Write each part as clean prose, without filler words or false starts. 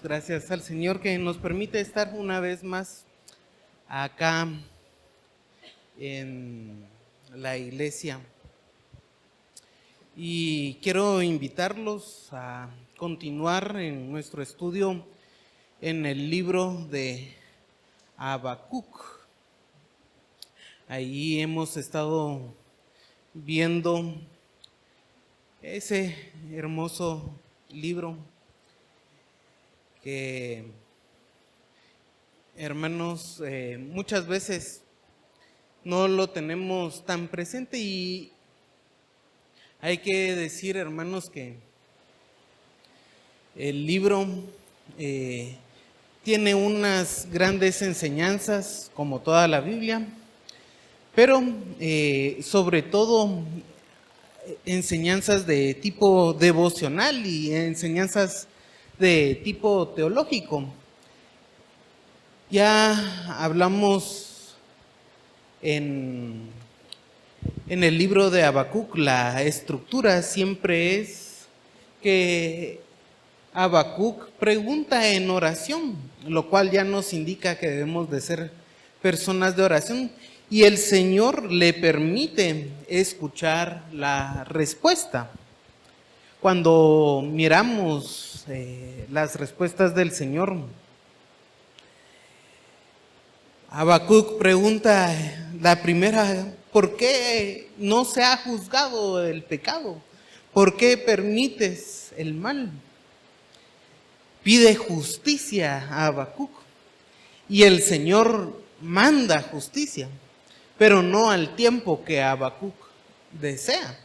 gracias al Señor que nos permite estar una vez más acá en la iglesia. Y quiero invitarlos a continuar en nuestro estudio en el libro de Habacuc. Ahí hemos estado viendo ese hermoso libro que, hermanos, muchas veces no lo tenemos tan presente, y hay que decir, hermanos, que el libro tiene unas grandes enseñanzas, como toda la Biblia, pero sobre todo enseñanzas de tipo devocional y enseñanzas de tipo teológico. Ya hablamos en el libro de Habacuc, la estructura siempre es que Habacuc pregunta en oración, lo cual ya nos indica que debemos de ser personas de oración, y el Señor le permite escuchar la respuesta. Cuando miramos las respuestas del Señor, Habacuc pregunta la primera: ¿por qué no se ha juzgado el pecado? ¿Por qué permites el mal? Pide justicia a Habacuc, y el Señor manda justicia, pero no al tiempo que Habacuc desea,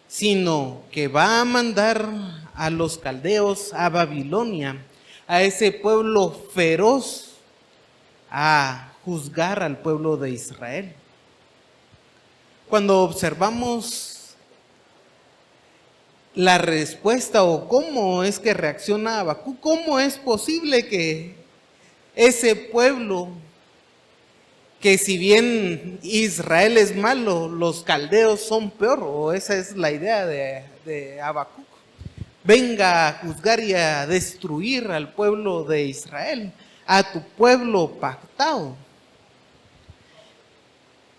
sino que va a mandar a los caldeos a Babilonia, a ese pueblo feroz, a juzgar al pueblo de Israel. Cuando observamos la respuesta o cómo es que reacciona Habacuc, ¿cómo es posible que ese pueblo, que si bien Israel es malo, los caldeos son peor? O esa es la idea de Habacuc. Venga a juzgar y a destruir al pueblo de Israel, a tu pueblo pactado.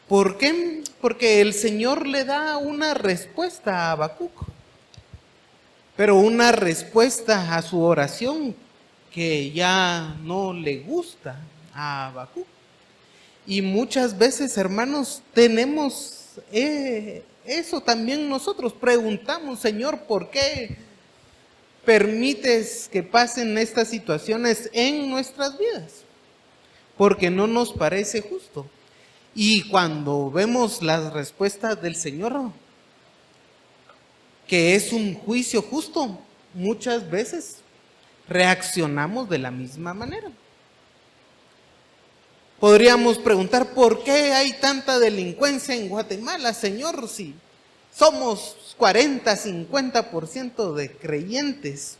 ¿Por qué? Porque el Señor le da una respuesta a Habacuc, pero una respuesta a su oración que ya no le gusta a Habacuc. Y muchas veces, hermanos, tenemos eso también nosotros. Preguntamos: Señor, ¿por qué permites que pasen estas situaciones en nuestras vidas? Porque no nos parece justo. Y cuando vemos las respuestas del Señor, que es un juicio justo, muchas veces reaccionamos de la misma manera. Podríamos preguntar: ¿por qué hay tanta delincuencia en Guatemala, Señor, si somos 40-50% de creyentes?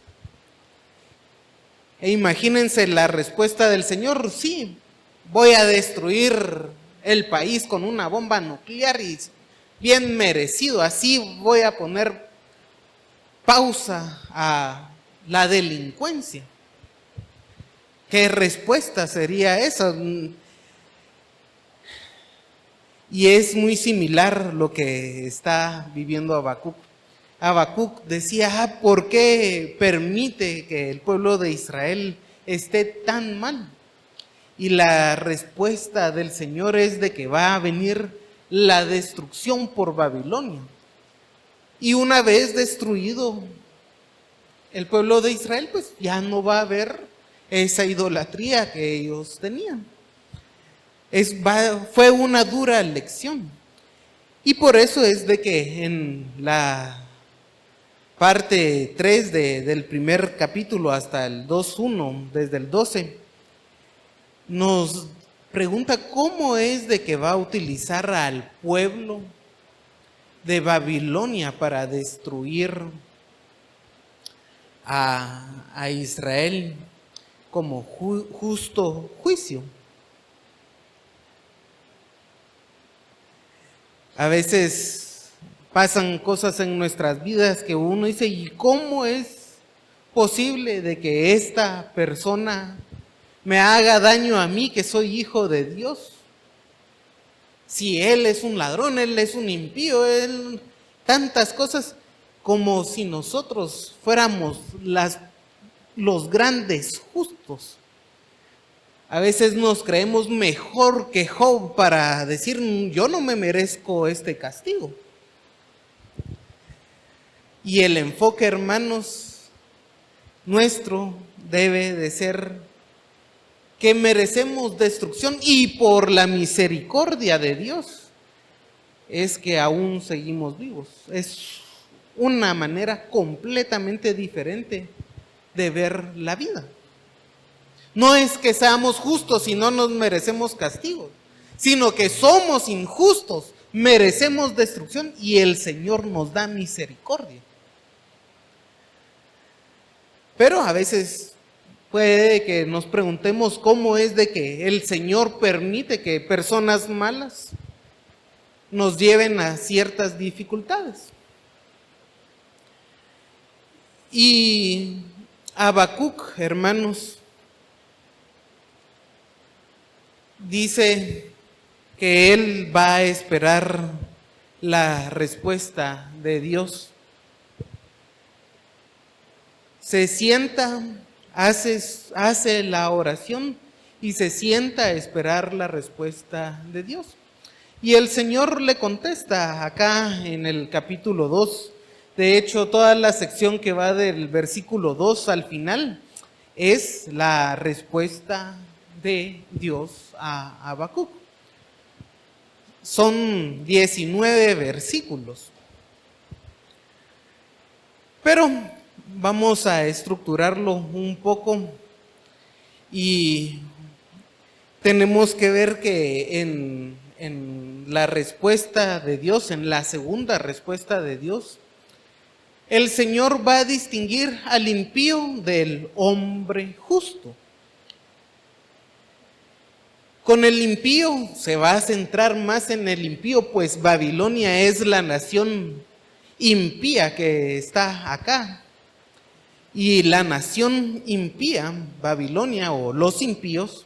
E imagínense la respuesta del Señor: sí, voy a destruir el país con una bomba nuclear, y bien merecido, así voy a poner pausa a la delincuencia. ¿Qué respuesta sería esa? Y es muy similar lo que está viviendo Habacuc. Habacuc decía: ¿por qué permite que el pueblo de Israel esté tan mal? Y la respuesta del Señor es de que va a venir la destrucción por Babilonia. Y una vez destruido el pueblo de Israel, pues ya no va a haber esa idolatría que ellos tenían. Fue una dura lección. Y por eso es de que en la parte 3 del primer capítulo hasta el 2:1, desde el 12, nos pregunta cómo es de que va a utilizar al pueblo de Babilonia para destruir a Israel como justo juicio. A veces pasan cosas en nuestras vidas que uno dice: ¿y cómo es posible de que esta persona me haga daño a mí, que soy hijo de Dios? Si él es un ladrón, él es un impío, él tantas cosas, como si nosotros fuéramos los grandes justos. A veces nos creemos mejor que Job para decir, yo no me merezco este castigo. Y el enfoque, hermanos, nuestro debe de ser que merecemos destrucción, y por la misericordia de Dios es que aún seguimos vivos. Es una manera completamente diferente de ver la vida. No es que seamos justos y no nos merecemos castigo, sino que somos injustos, merecemos destrucción y el Señor nos da misericordia. Pero a veces puede que nos preguntemos cómo es de que el Señor permite que personas malas nos lleven a ciertas dificultades. Y Habacuc, hermanos, dice que él va a esperar la respuesta de Dios. Se sienta, hace la oración y se sienta a esperar la respuesta de Dios. Y el Señor le contesta acá en el capítulo 2. De hecho, toda la sección que va del versículo 2 al final es la respuesta de Dios a Habacuc. Son 19 versículos. Pero vamos a estructurarlo un poco y tenemos que ver que en la respuesta de Dios, en la segunda respuesta de Dios, el Señor va a distinguir al impío del hombre justo. Con el impío se va a centrar más en el impío, pues Babilonia es la nación impía que está acá. Y la nación impía, Babilonia o los impíos,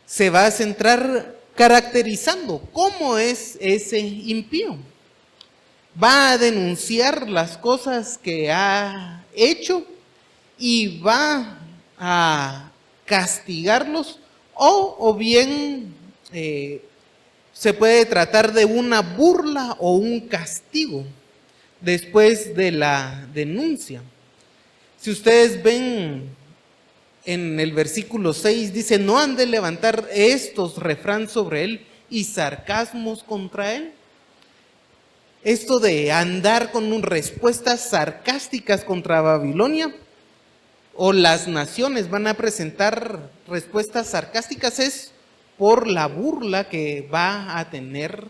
se va a centrar caracterizando cómo es ese impío. Va a denunciar las cosas que ha hecho y va a castigarlos, o bien se puede tratar de una burla o un castigo después de la denuncia. Si ustedes ven en el versículo 6, dice, no han de levantar estos refrán sobre él y sarcasmos contra él. Esto de andar con respuestas sarcásticas contra Babilonia, o las naciones van a presentar respuestas sarcásticas, es por la burla que va a tener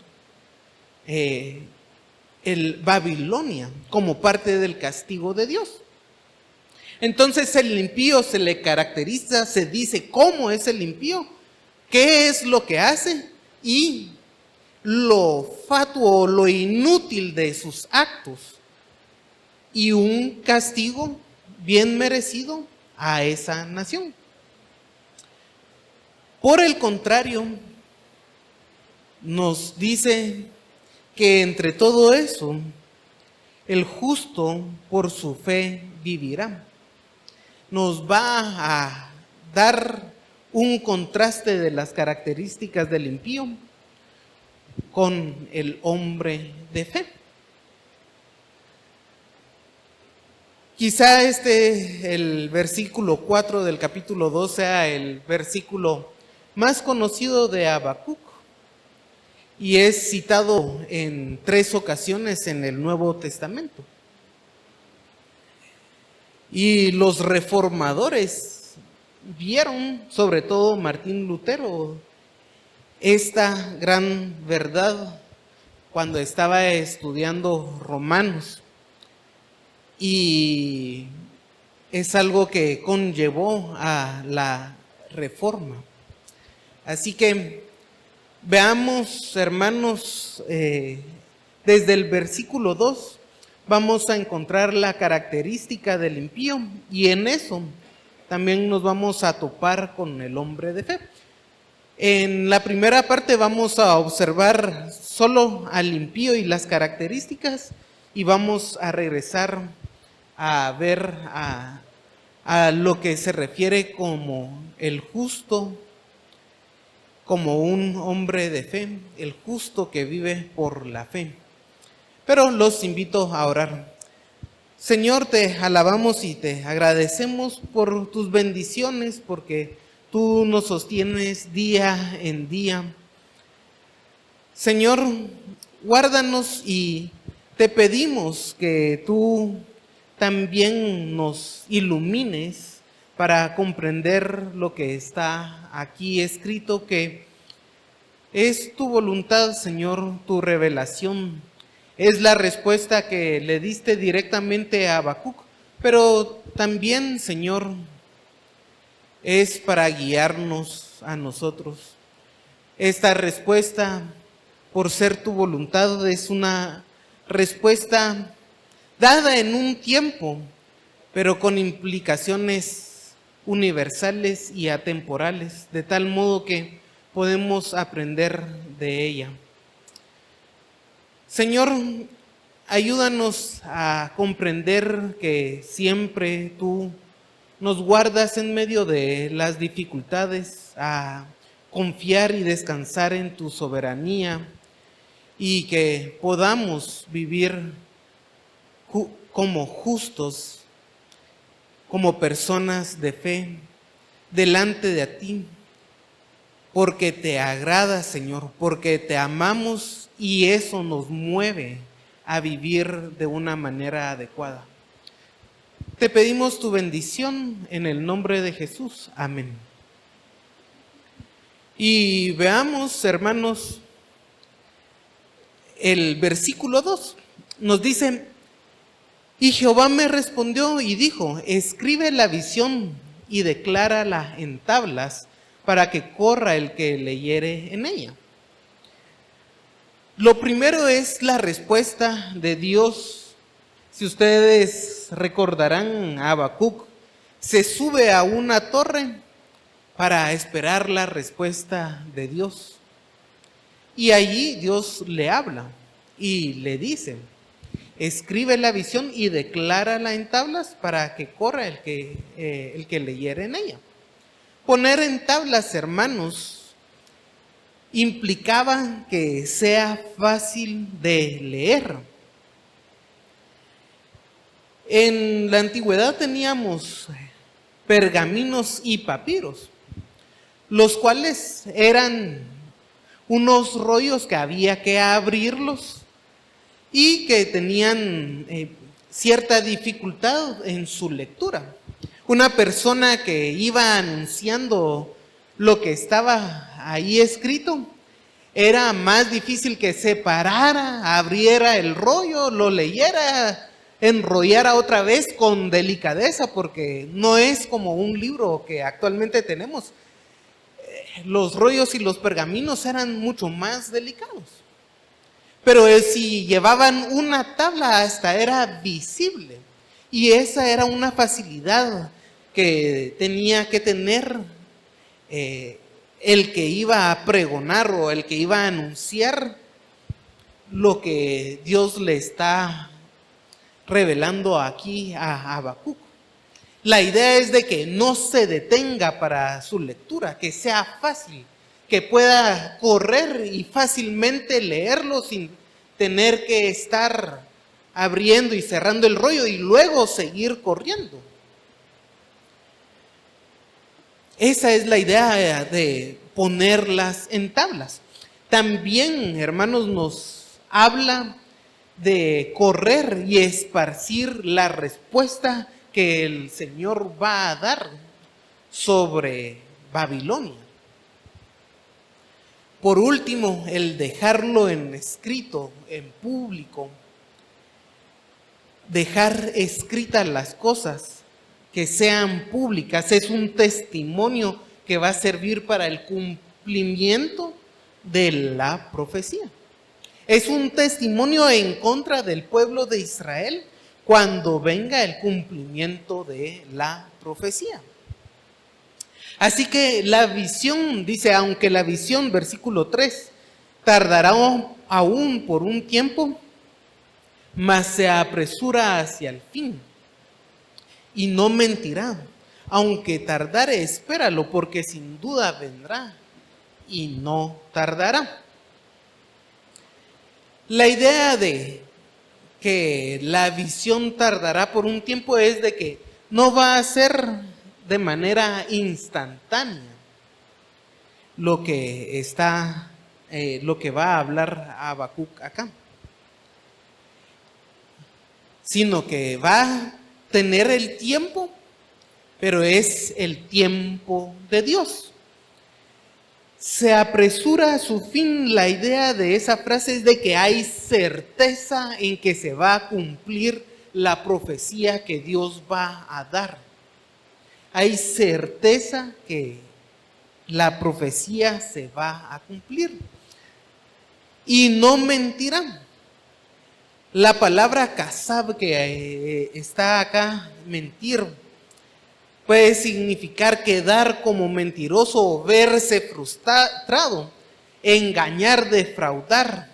el Babilonia como parte del castigo de Dios. Entonces el impío se le caracteriza, se dice cómo es el impío, qué es lo que hace y lo fatuo, lo inútil de sus actos, y un castigo bien merecido a esa nación. Por el contrario, nos dice que entre todo eso, el justo por su fe vivirá. Nos va a dar un contraste de las características del impío con el hombre de fe. Quizá el versículo 4 del capítulo 2 sea el versículo más conocido de Habacuc y es citado en 3 ocasiones en el Nuevo Testamento. Y los reformadores vieron, sobre todo Martín Lutero, esta gran verdad cuando estaba estudiando Romanos. Y es algo que conllevó a la reforma. Así que veamos, hermanos, desde el versículo 2, vamos a encontrar la característica del impío y en eso también nos vamos a topar con el hombre de fe. En la primera parte vamos a observar solo al impío y las características y vamos a regresar a ver a lo que se refiere como el justo, como un hombre de fe, el justo que vive por la fe. Pero los invito a orar. Señor, te alabamos y te agradecemos por tus bendiciones, porque tú nos sostienes día en día. Señor, guárdanos y te pedimos que tú también nos ilumines para comprender lo que está aquí escrito, que es tu voluntad, Señor, tu revelación. Es la respuesta que le diste directamente a Habacuc, pero también, Señor, es para guiarnos a nosotros. Esta respuesta, por ser tu voluntad, es una respuesta dada en un tiempo, pero con implicaciones universales y atemporales, de tal modo que podemos aprender de ella. Señor, ayúdanos a comprender que siempre tú nos guardas en medio de las dificultades, a confiar y descansar en tu soberanía y que podamos vivir como justos, como personas de fe, delante de ti, porque te agrada, Señor, porque te amamos y eso nos mueve a vivir de una manera adecuada. Te pedimos tu bendición en el nombre de Jesús. Amén. Y veamos, hermanos, el versículo 2. Nos dice: y Jehová me respondió y dijo, escribe la visión y declárala en tablas para que corra el que leyere en ella. Lo primero es la respuesta de Dios. Si ustedes recordarán, Habacuc se sube a una torre para esperar la respuesta de Dios. Y allí Dios le habla y le dice, escribe la visión y declárala en tablas para que corra el que leyere en ella. Poner en tablas, hermanos, implicaba que sea fácil de leer. En la antigüedad teníamos pergaminos y papiros, los cuales eran unos rollos que había que abrirlos y que tenían cierta dificultad en su lectura. Una persona que iba anunciando lo que estaba ahí escrito, era más difícil que se parara, abriera el rollo, lo leyera, enrollara otra vez con delicadeza, porque no es como un libro que actualmente tenemos. Los rollos y los pergaminos eran mucho más delicados. Pero si llevaban una tabla, hasta era visible. Y esa era una facilidad que tenía que tener el que iba a pregonar o el que iba a anunciar lo que Dios le está revelando aquí a Habacuc. La idea es de que no se detenga para su lectura, que sea fácil, que pueda correr y fácilmente leerlo sin tener que estar abriendo y cerrando el rollo y luego seguir corriendo. Esa es la idea de ponerlas en tablas. También, hermanos, nos habla de correr y esparcir la respuesta que el Señor va a dar sobre Babilonia. Por último, el dejarlo en escrito, en público, dejar escritas las cosas que sean públicas, es un testimonio que va a servir para el cumplimiento de la profecía. Es un testimonio en contra del pueblo de Israel cuando venga el cumplimiento de la profecía. Así que la visión, dice, aunque la visión, versículo 3, tardará aún por un tiempo, mas se apresura hacia el fin y no mentirá. Aunque tardare, espéralo, porque sin duda vendrá y no tardará. La idea de que la visión tardará por un tiempo es de que no va a ser de manera instantánea lo que va a hablar Habacuc acá, sino que va a tener el tiempo, pero es el tiempo de Dios. Se apresura a su fin. La idea de esa frase es de que hay certeza en que se va a cumplir la profecía que Dios va a dar. Hay certeza que la profecía se va a cumplir y no mentirá. La palabra kasab que está acá, mentir, puede significar quedar como mentiroso o verse frustrado, engañar, defraudar,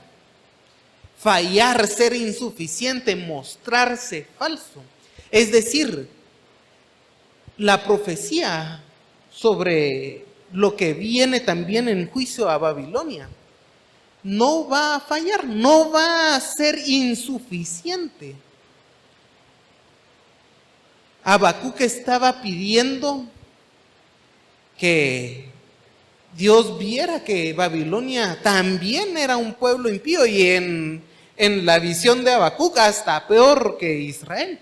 fallar, ser insuficiente, mostrarse falso. Es decir, la profecía sobre lo que viene también en juicio a Babilonia no va a fallar, no va a ser insuficiente. Habacuc estaba pidiendo que Dios viera que Babilonia también era un pueblo impío, y en la visión de Habacuc hasta peor que Israel.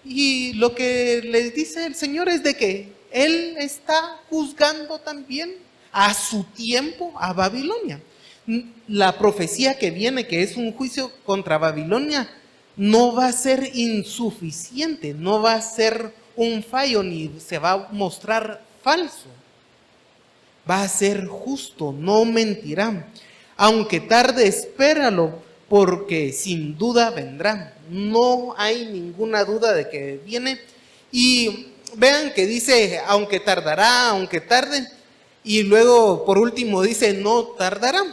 Y lo que les dice el Señor es de que Él está juzgando también a su tiempo a Babilonia. La profecía que viene, que es un juicio contra Babilonia, no va a ser insuficiente, no va a ser un fallo, ni se va a mostrar falso. Va a ser justo, no mentirá. Aunque tarde, espéralo, porque sin duda vendrá. No hay ninguna duda de que viene. Y vean que dice, aunque tardará, aunque tarde. Y luego, por último, dice, no tardará.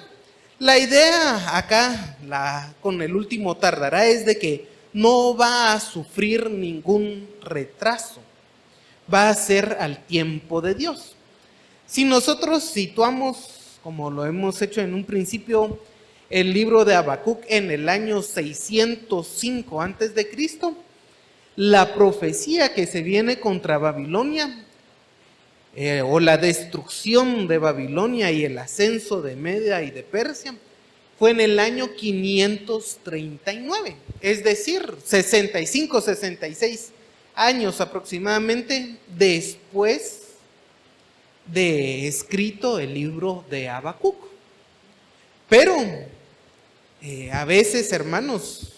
La idea acá, con el último tardará, es de que no va a sufrir ningún retraso. Va a ser al tiempo de Dios. Si nosotros situamos, como lo hemos hecho en un principio, el libro de Habacuc en el año 605 a.C., la profecía que se viene contra Babilonia, o la destrucción de Babilonia y el ascenso de Media y de Persia, fue en el año 539, es decir, 65, 66 años aproximadamente después de escrito el libro de Habacuc. Pero a veces, hermanos,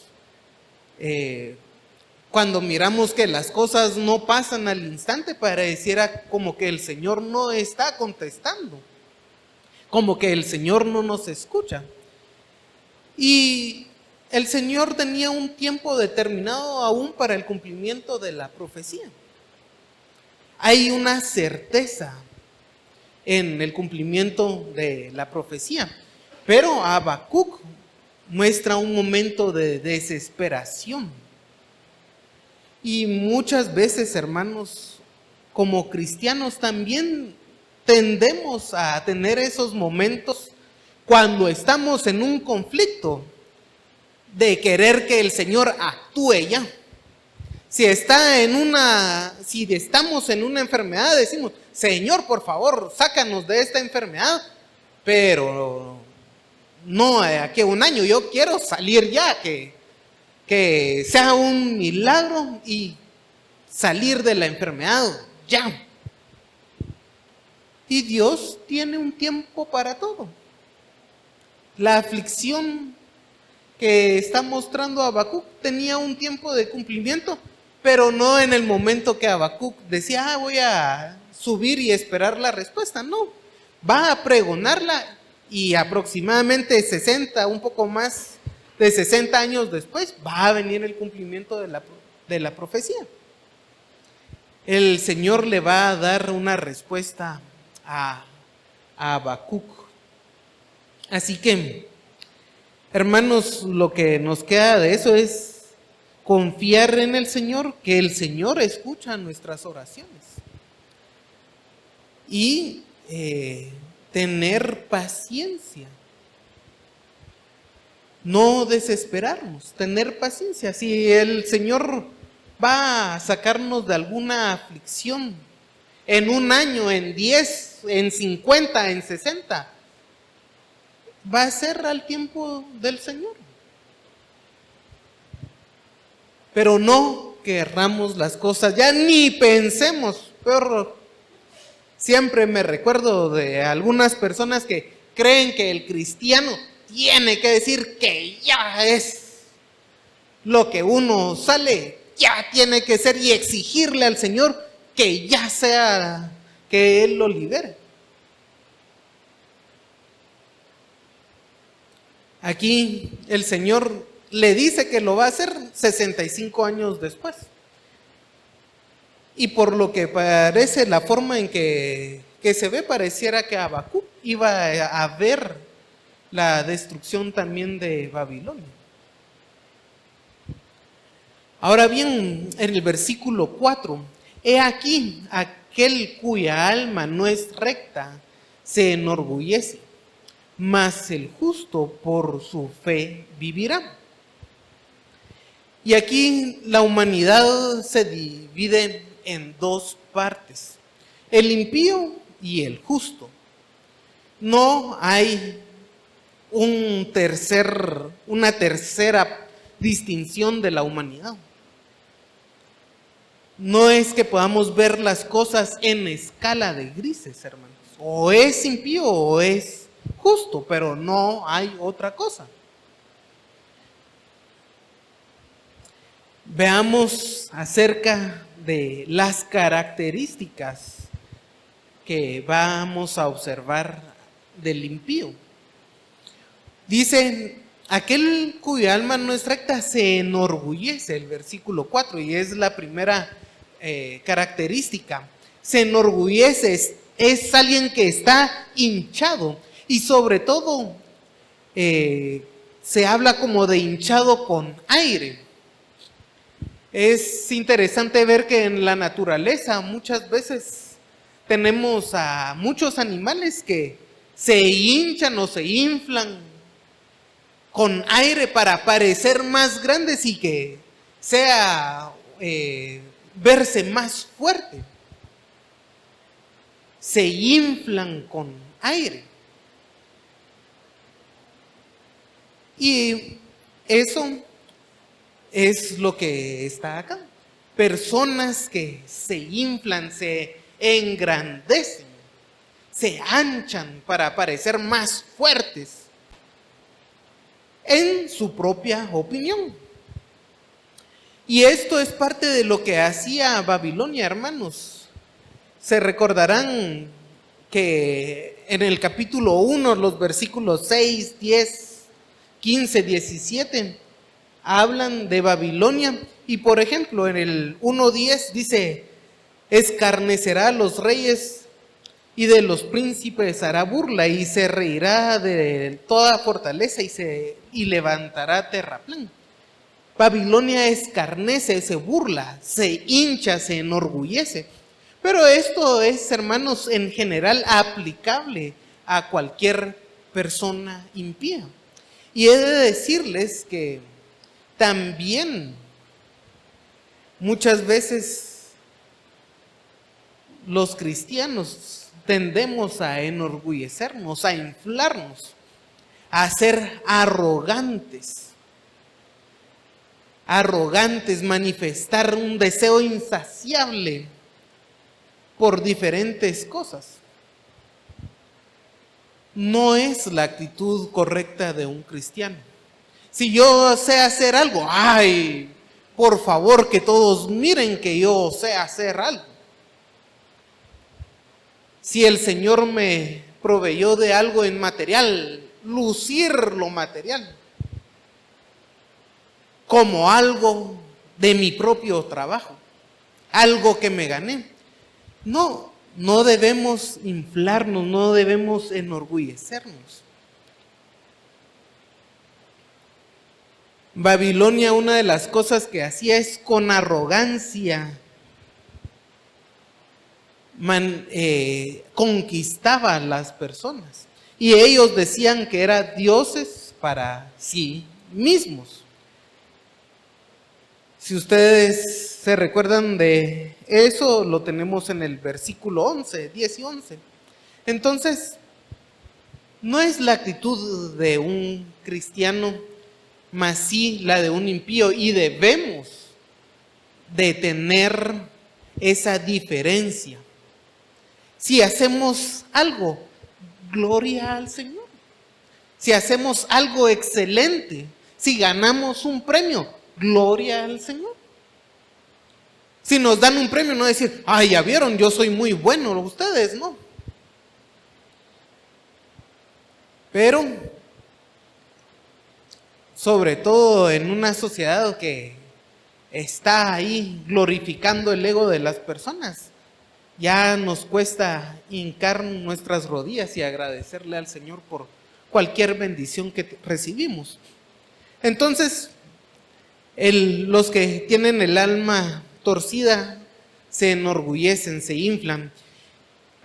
cuando miramos que las cosas no pasan al instante, pareciera como que el Señor no está contestando, como que el Señor no nos escucha. Y el Señor tenía un tiempo determinado aún para el cumplimiento de la profecía. Hay una certeza en el cumplimiento de la profecía, pero Habacuc muestra un momento de desesperación. Y muchas veces, hermanos, como cristianos también tendemos a tener esos momentos cuando estamos en un conflicto de querer que el Señor actúe ya. Si estamos en una enfermedad, decimos, Señor, por favor, sácanos de esta enfermedad, pero no aquí a un año, yo quiero salir ya, que sea un milagro y salir de la enfermedad ya. Y Dios tiene un tiempo para todo. La aflicción que está mostrando Habacuc tenía un tiempo de cumplimiento, pero no en el momento que Habacuc decía, voy a subir y esperar la respuesta. No, va a pregonarla y aproximadamente 60, un poco más de 60 años después, va a venir el cumplimiento de la profecía. El Señor le va a dar una respuesta a Habacuc. Así que, hermanos, lo que nos queda de eso es confiar en el Señor, que el Señor escucha nuestras oraciones. Y tener paciencia. No desesperarnos, tener paciencia. Si el Señor va a sacarnos de alguna aflicción en un año, en 10, en 50, en 60, va a ser al tiempo del Señor. Pero no querramos las cosas, ya ni pensemos, peor. Siempre me recuerdo de algunas personas que creen que el cristiano tiene que decir que ya es lo que uno sale, ya tiene que ser, y exigirle al Señor que ya sea, que Él lo libere. Aquí el Señor le dice que lo va a hacer 65 años después. Y por lo que parece, la forma en que se ve, pareciera que Habacuc iba a ver la destrucción también de Babilonia. Ahora bien, en el versículo 4, he aquí aquel cuya alma no es recta se enorgullece, mas el justo por su fe vivirá. Y aquí la humanidad se divide en dos partes, el impío y el justo. No hay una tercera distinción de la humanidad. No es que podamos ver las cosas en escala de grises, hermanos. O es impío o es justo, pero no hay otra cosa. Veamos acerca de las características que vamos a observar del impío. Dice, aquel cuya alma no es recta se enorgullece, el versículo 4, y es la primera característica. Se enorgullece, es alguien que está hinchado, y sobre todo se habla como de hinchado con aire. Es interesante ver que en la naturaleza muchas veces tenemos a muchos animales que se hinchan o se inflan con aire para parecer más grandes y que sea verse más fuerte. Se inflan con aire. Y eso es lo que está acá. Personas que se inflan, se engrandecen, se anchan para parecer más fuertes en su propia opinión. Y esto es parte de lo que hacía Babilonia, hermanos. Se recordarán que en el capítulo 1, los versículos 6, 10, 15, 17, hablan de Babilonia. Y por ejemplo, en el 1:10 dice, escarnecerá a los reyes y de los príncipes hará burla, y se reirá de toda fortaleza y levantará terraplén. Babilonia escarnece, se burla, se hincha, se enorgullece. Pero esto es, hermanos, en general aplicable a cualquier persona impía. Y he de decirles que también muchas veces los cristianos tendemos a enorgullecernos, a inflarnos, a ser arrogantes, manifestar un deseo insaciable por diferentes cosas. No es la actitud correcta de un cristiano. Si yo sé hacer algo, ay, por favor que todos miren que yo sé hacer algo. Si el Señor me proveyó de algo en material, lucir lo material como algo de mi propio trabajo, algo que me gané. No, no debemos inflarnos, no debemos enorgullecernos. Babilonia, una de las cosas que hacía es con arrogancia conquistaba a las personas. Y ellos decían que eran dioses para sí mismos. Si ustedes se recuerdan de eso, lo tenemos en el versículo 11, 10 y 11. Entonces, no es la actitud de un cristiano, mas sí la de un impío, y debemos de tener esa diferencia. Si hacemos algo, gloria al Señor. Si hacemos algo excelente, si ganamos un premio, gloria al Señor. Si nos dan un premio, no decir, ay, ya vieron, yo soy muy bueno, ustedes no. Pero, sobre todo en una sociedad que está ahí glorificando el ego de las personas, ya nos cuesta hincar nuestras rodillas y agradecerle al Señor por cualquier bendición que recibimos. Entonces, los que tienen el alma torcida se enorgullecen, se inflan.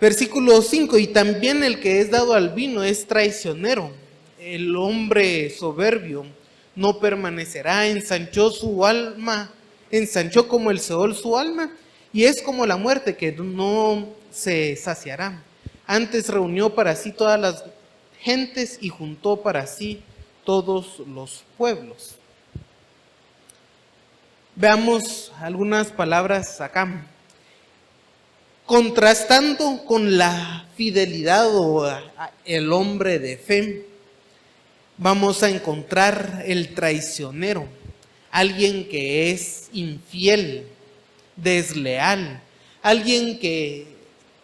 Versículo 5, y también el que es dado al vino es traicionero. El hombre soberbio no permanecerá, ensanchó su alma, ensanchó como el Seol su alma, y es como la muerte que no se saciará. Antes reunió para sí todas las gentes y juntó para sí todos los pueblos. Veamos algunas palabras acá. Contrastando con la fidelidad o el hombre de fe, vamos a encontrar el traicionero, alguien que es infiel, desleal, alguien que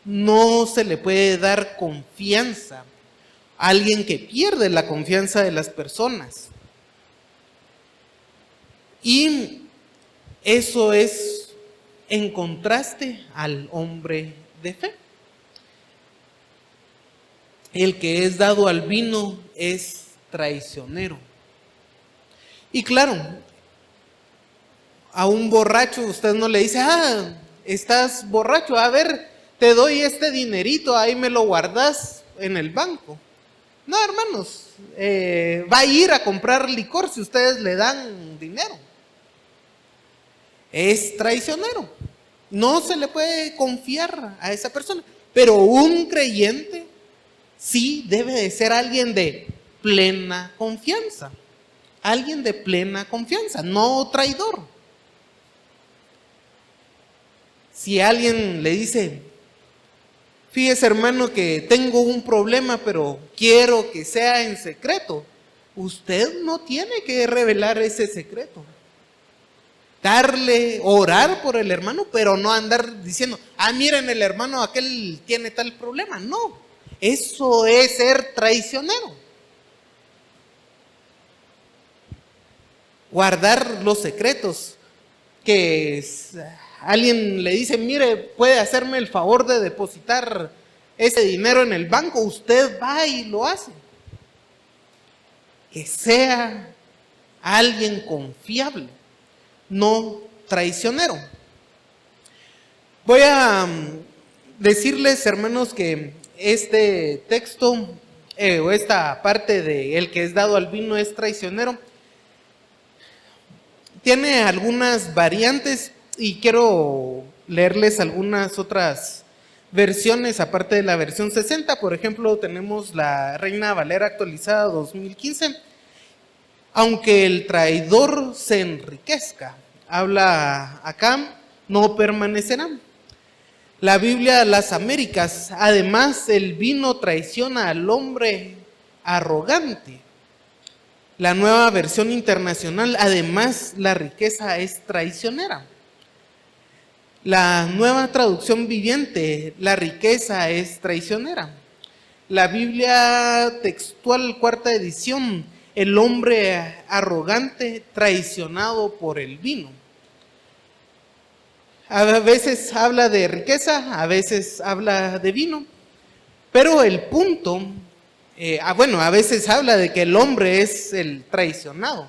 no se le puede dar confianza, alguien que pierde la confianza de las personas. Y eso es en contraste al hombre de fe. El que es dado al vino es traicionero. Y claro, a un borracho usted no le dice, estás borracho, a ver, te doy este dinerito, ahí me lo guardas en el banco. No, hermanos, va a ir a comprar licor si ustedes le dan dinero. Es traicionero. No se le puede confiar a esa persona. Pero un creyente sí debe de ser alguien de plena confianza. Alguien de plena confianza, no traidor. Si alguien le dice, fíjese hermano que tengo un problema, pero quiero que sea en secreto, usted no tiene que revelar ese secreto. Orar por el hermano, pero no andar diciendo, miren, el hermano aquel tiene tal problema. No, eso es ser traicionero. Guardar los secretos, que alguien le dice, mire, puede hacerme el favor de depositar ese dinero en el banco, usted va y lo hace. Que sea alguien confiable, no traicionero. Voy a decirles, hermanos, que este texto o esta parte de el que es dado al vino es traicionero tiene algunas variantes y quiero leerles algunas otras versiones aparte de la versión 60. Por ejemplo, tenemos la Reina Valera actualizada 2015. Aunque el traidor se enriquezca, habla acá, no permanecerá. La Biblia de las Américas, además el vino traiciona al hombre arrogante. La Nueva Versión Internacional, además la riqueza es traicionera. La Nueva Traducción Viviente, la riqueza es traicionera. La Biblia textual, cuarta edición, el hombre arrogante traicionado por el vino. A veces habla de riqueza, a veces habla de vino, pero el punto, a veces habla de que el hombre es el traicionado.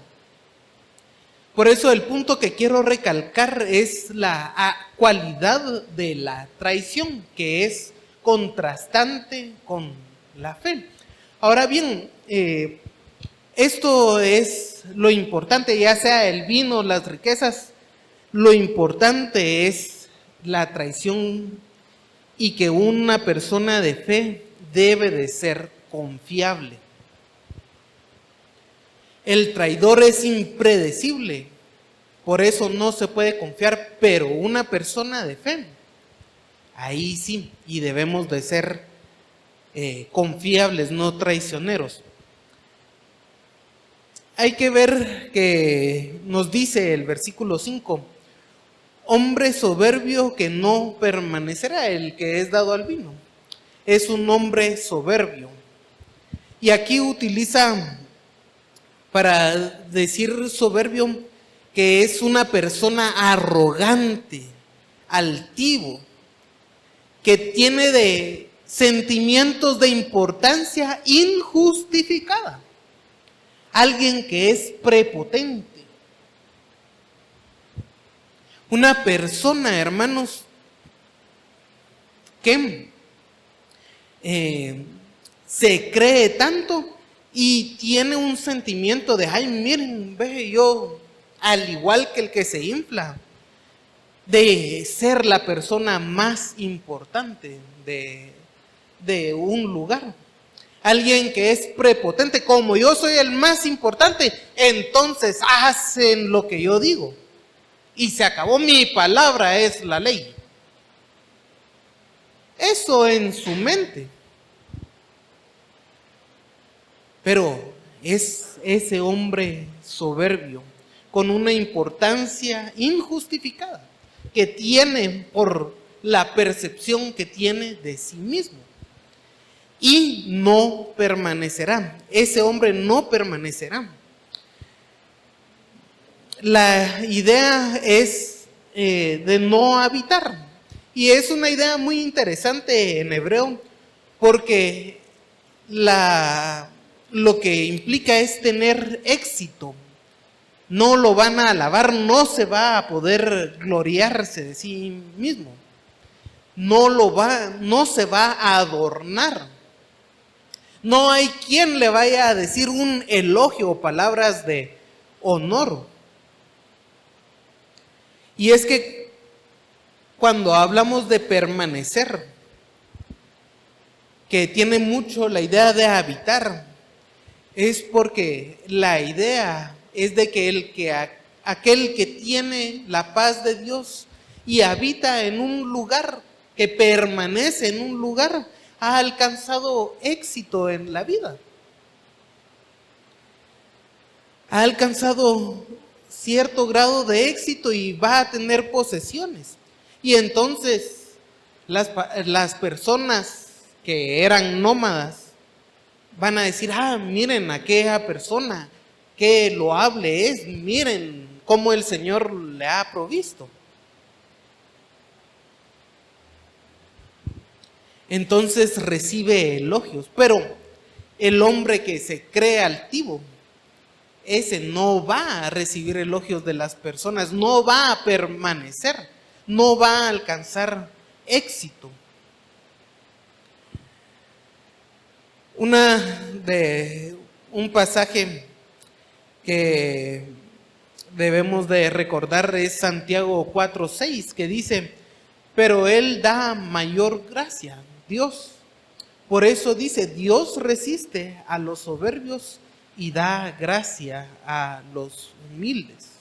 Por eso el punto que quiero recalcar es la cualidad de la traición, que es contrastante con la fe. Ahora bien, esto es lo importante, ya sea el vino, las riquezas, lo importante es la traición y que una persona de fe debe de ser confiable. El traidor es impredecible, por eso no se puede confiar, pero una persona de fe, ahí sí, y debemos de ser confiables, no traicioneros. Hay que ver que nos dice el versículo 5, hombre soberbio que no permanecerá, el que es dado al vino, es un hombre soberbio. Y aquí utiliza para decir soberbio que es una persona arrogante, altivo, que tiene de sentimientos de importancia injustificada. Alguien que es prepotente. Una persona, hermanos, que se cree tanto y tiene un sentimiento de, ay, miren, ve, yo, al igual que el que se infla, de ser la persona más importante de un lugar. Alguien que es prepotente, como yo soy el más importante, entonces hacen lo que yo digo. Y se acabó, mi palabra es la ley. Eso en su mente. Pero es ese hombre soberbio, con una importancia injustificada, que tiene por la percepción que tiene de sí mismo. Y no permanecerá. Ese hombre no permanecerá. La idea es de no habitar. Y es una idea muy interesante en hebreo, porque lo que implica es tener éxito. No lo van a alabar, no se va a poder gloriarse de sí mismo. No se va a adornar. No hay quien le vaya a decir un elogio o palabras de honor. Y es que cuando hablamos de permanecer, que tiene mucho la idea de habitar, es porque la idea es de que aquel que tiene la paz de Dios y habita en un lugar, que permanece en un lugar, ha alcanzado éxito en la vida. Ha alcanzado cierto grado de éxito y va a tener posesiones. Y entonces las personas que eran nómadas van a decir, miren aquella persona, qué loable es, miren cómo el Señor le ha provisto. Entonces recibe elogios, pero el hombre que se cree altivo, ese no va a recibir elogios de las personas, no va a permanecer, no va a alcanzar éxito. Un pasaje que debemos de recordar es Santiago 4:6, que dice, pero Él da mayor gracia, Dios. Por eso dice, Dios resiste a los soberbios y da gracia a los humildes.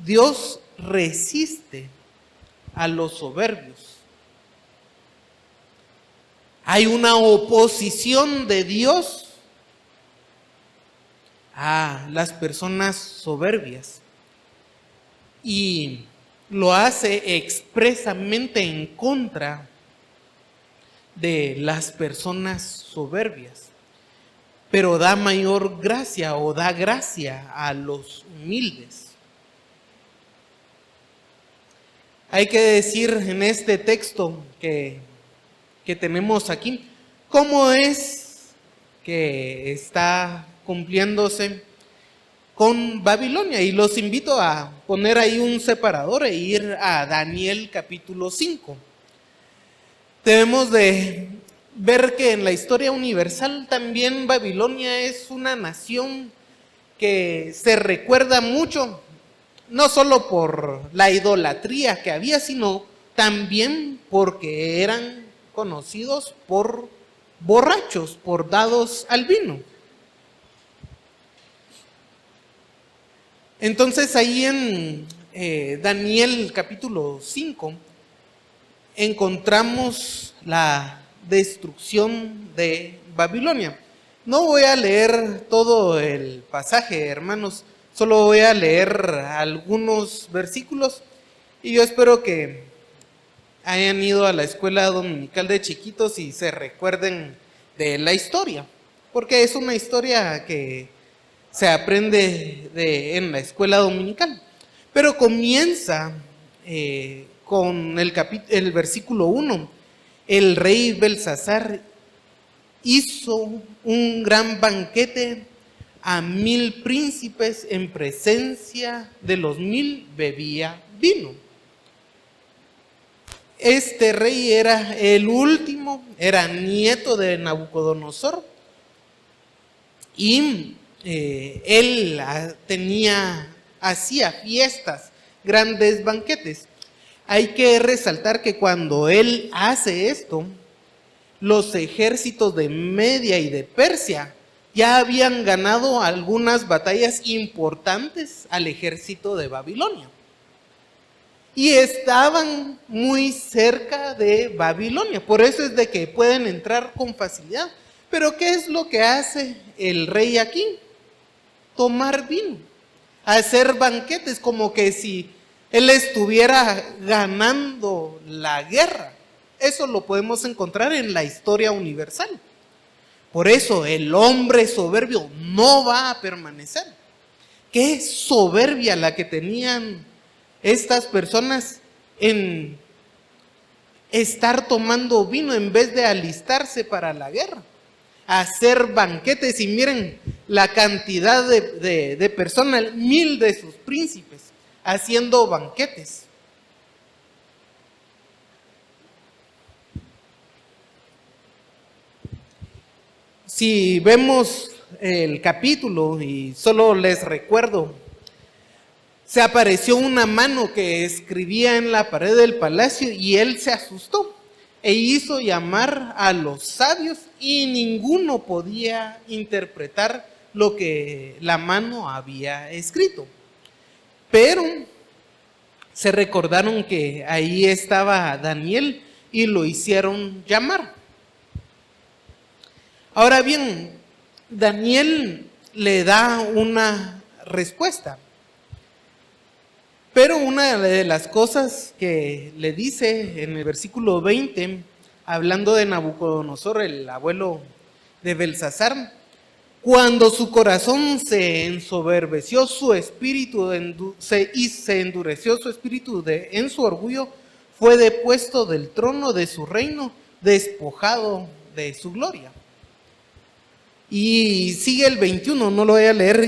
Dios resiste a los soberbios. Hay una oposición de Dios a las personas soberbias y lo hace expresamente en contra de las personas soberbias, pero da mayor gracia o da gracia a los humildes. Hay que decir en este texto que tenemos aquí, cómo es que está cumpliéndose con Babilonia. Y los invito a poner ahí un separador e ir a Daniel capítulo 5. Debemos de ver que en la historia universal también Babilonia es una nación que se recuerda mucho, no solo por la idolatría que había, sino también porque eran conocidos por borrachos, por dados al vino. Entonces ahí en Daniel capítulo 5 encontramos la destrucción de Babilonia. No voy a leer todo el pasaje, hermanos, solo voy a leer algunos versículos y yo espero que hayan ido a la escuela dominical de chiquitos y se recuerden de la historia, porque es una historia que se aprende en la escuela dominical. Pero comienza con el versículo 1. El rey Belsasar hizo un gran banquete a 1000 príncipes, en presencia de los 1000 bebía vino. Este rey era el último, era nieto de Nabucodonosor, y él hacía fiestas, grandes banquetes. Hay que resaltar que cuando él hace esto, los ejércitos de Media y de Persia ya habían ganado algunas batallas importantes al ejército de Babilonia. Y estaban muy cerca de Babilonia, por eso es de que pueden entrar con facilidad. Pero ¿qué es lo que hace el rey aquí? Tomar vino, hacer banquetes, como que si él estuviera ganando la guerra. Eso lo podemos encontrar en la historia universal. Por eso el hombre soberbio no va a permanecer. Qué soberbia la que tenían estas personas en estar tomando vino en vez de alistarse para la guerra, hacer banquetes. Y miren la cantidad de personas, 1000 de sus príncipes haciendo banquetes. Si vemos el capítulo, y solo les recuerdo, se apareció una mano que escribía en la pared del palacio y él se asustó e hizo llamar a los sabios y ninguno podía interpretar lo que la mano había escrito. Pero se recordaron que ahí estaba Daniel y lo hicieron llamar. Ahora bien, Daniel le da una respuesta. Pero una de las cosas que le dice en el versículo 20, hablando de Nabucodonosor, el abuelo de Belsasar, cuando su corazón se ensoberbeció, su espíritu y se endureció su espíritu en su orgullo, fue depuesto del trono de su reino, despojado de su gloria. Y sigue el 21, no lo voy a leer,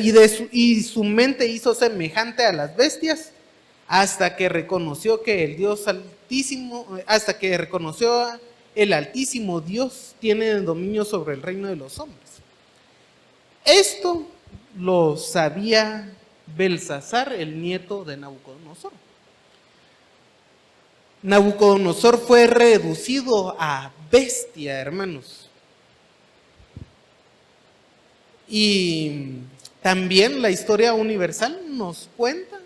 y su mente hizo semejante a las bestias, hasta que reconoció que el Dios Altísimo, hasta que reconoció el Altísimo Dios tiene dominio sobre el reino de los hombres. Esto lo sabía Belsasar, el nieto de Nabucodonosor. Nabucodonosor fue reducido a bestia, hermanos. Y también la historia universal nos cuenta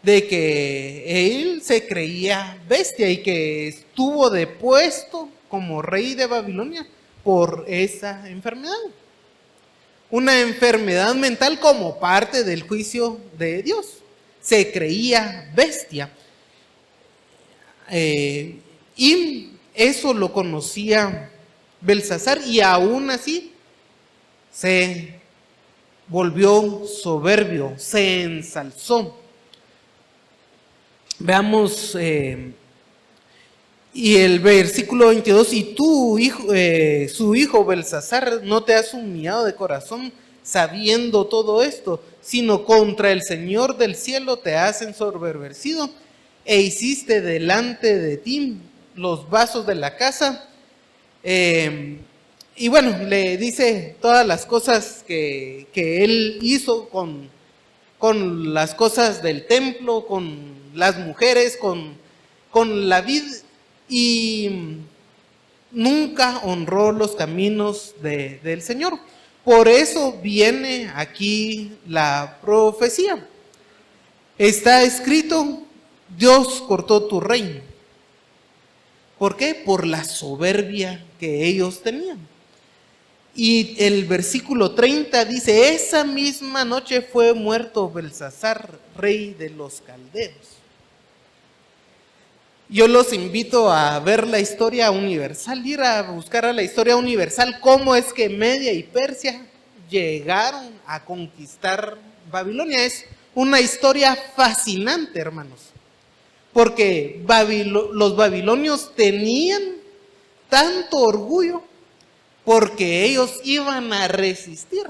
de que él se creía bestia y que estuvo depuesto como rey de Babilonia por esa enfermedad. Una enfermedad mental como parte del juicio de Dios. Se creía bestia. Y Eso lo conocía Belsasar y aún así se volvió soberbio, se ensalzó. Veamos, y el versículo 22, y tú, su hijo Belsasar, no te has humillado de corazón sabiendo todo esto, sino contra el Señor del cielo te has ensoberbecido e hiciste delante de ti los vasos de la casa. Y bueno, le dice todas las cosas que él hizo con las cosas del templo, con las mujeres, con la vid, y nunca honró los caminos del Señor. Por eso viene aquí la profecía. Está escrito, Dios cortó tu reino. ¿Por qué? Por la soberbia que ellos tenían. Y el versículo 30 dice, esa misma noche fue muerto Belsasar, rey de los caldeos. Yo los invito a ver la historia universal, ir a buscar a la historia universal, cómo es que Media y Persia llegaron a conquistar Babilonia. Es una historia fascinante, hermanos, porque los babilonios tenían tanto orgullo porque ellos iban a resistir.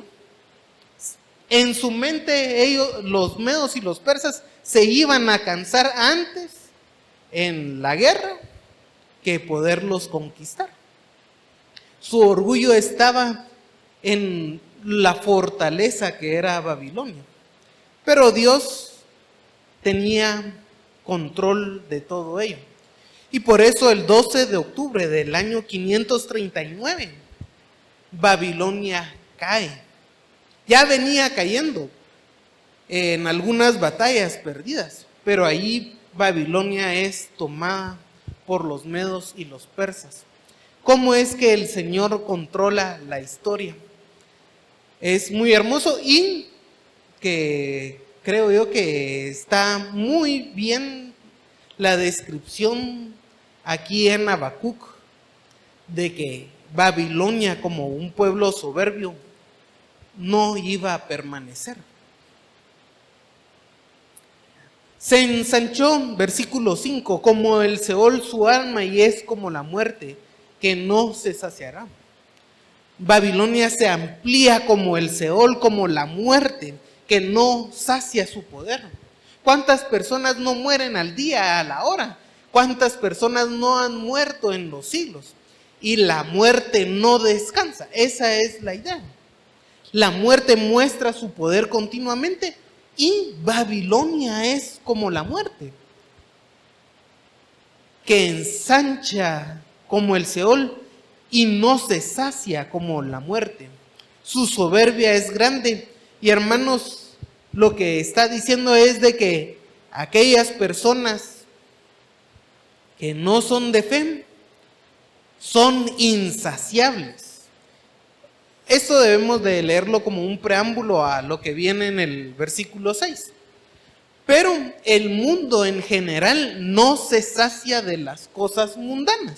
En su mente ellos, los medos y los persas, se iban a cansar antes en la guerra que poderlos conquistar. Su orgullo estaba en la fortaleza que era Babilonia. Pero Dios tenía control de todo ello. Y por eso el 12 de octubre del año 539, Babilonia cae. Ya venía cayendo en algunas batallas perdidas, pero ahí Babilonia es tomada por los medos y los persas. ¿Cómo es que el Señor controla la historia? Es muy hermoso y que creo yo que está muy bien la descripción aquí en Habacuc de que Babilonia como un pueblo soberbio no iba a permanecer. Se ensanchó, versículo 5, como el Seol su alma y es como la muerte, que no se saciará. Babilonia se amplía como el Seol, como la muerte, que no sacia su poder. ¿Cuántas personas no mueren al día, a la hora? ¿Cuántas personas no han muerto en los siglos? Y la muerte no descansa. Esa es la idea. La muerte muestra su poder continuamente y Babilonia es como la muerte, que ensancha como el Seol y no se sacia como la muerte. Su soberbia es grande. Y hermanos, lo que está diciendo es de que aquellas personas que no son de fe son insaciables. Esto debemos de leerlo como un preámbulo a lo que viene en el versículo 6. Pero el mundo en general no se sacia de las cosas mundanas.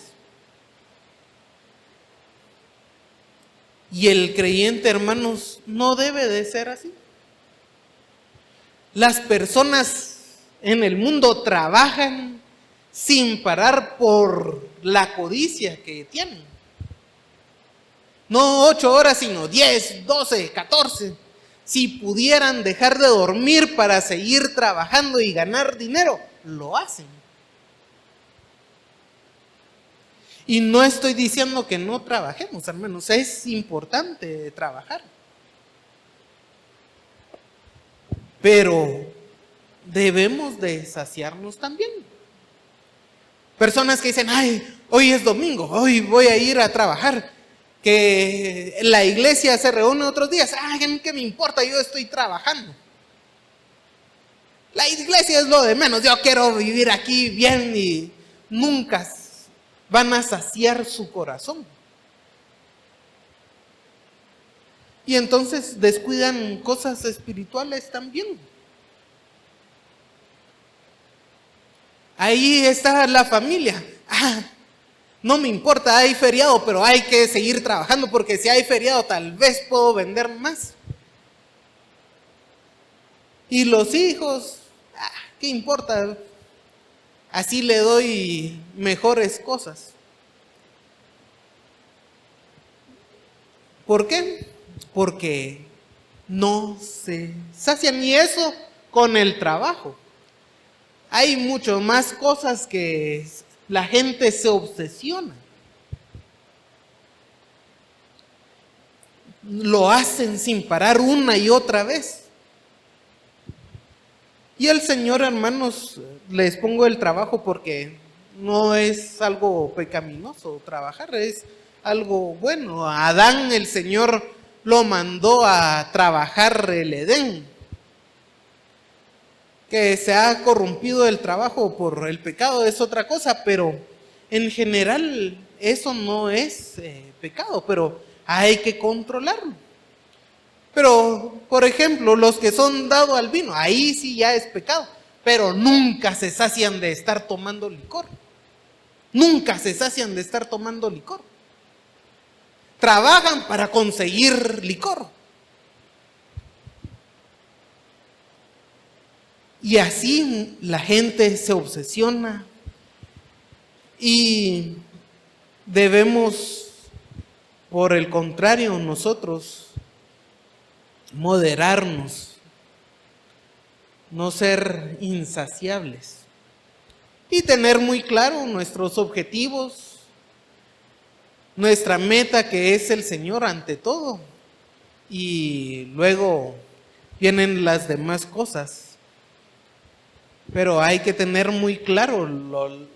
Y el creyente, hermanos, no debe de ser así. Las personas en el mundo trabajan sin parar por la codicia que tienen. No 8 horas, sino 10, 12, 14. Si pudieran dejar de dormir para seguir trabajando y ganar dinero, lo hacen. Y no estoy diciendo que no trabajemos, hermanos, es importante trabajar. Pero debemos de saciarnos también. Personas que dicen, ay, hoy es domingo, hoy voy a ir a trabajar. Que la iglesia se reúne otros días, ay, ¿qué me importa? Yo estoy trabajando. La iglesia es lo de menos, yo quiero vivir aquí bien y nunca van a saciar su corazón. Y entonces descuidan cosas espirituales también. Ahí está la familia. No me importa, hay feriado, pero hay que seguir trabajando porque si hay feriado tal vez puedo vender más. Y los hijos, ¿qué importa? Así le doy mejores cosas. ¿Por qué? Porque no se sacian, y eso con el trabajo. Hay mucho más cosas que la gente se obsesiona. Lo hacen sin parar una y otra vez. Y el Señor, hermanos, les pongo el trabajo porque no es algo pecaminoso trabajar, es algo bueno. A Adán el Señor lo mandó a trabajar el Edén. Que se ha corrompido el trabajo por el pecado es otra cosa, pero en general eso no es pecado, pero hay que controlarlo. Pero, por ejemplo, los que son dados al vino, ahí sí ya es pecado, pero nunca se sacian de estar tomando licor. Nunca se sacian de estar tomando licor. Trabajan para conseguir licor. Y así la gente se obsesiona y debemos, por el contrario, nosotros moderarnos, no ser insaciables y tener muy claro nuestros objetivos, nuestra meta que es el Señor ante todo, y luego vienen las demás cosas. Pero hay que tener muy claro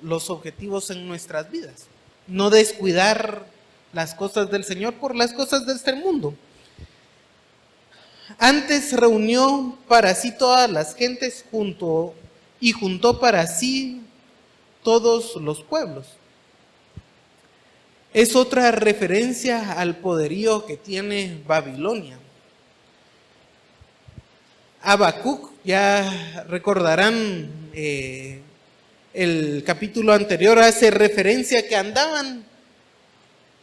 los objetivos en nuestras vidas. No descuidar las cosas del Señor por las cosas de este mundo. Antes reunió para sí todas las gentes y juntó para sí todos los pueblos. Es otra referencia al poderío que tiene Babilonia. Habacuc, ya recordarán el capítulo anterior, hace referencia que andaban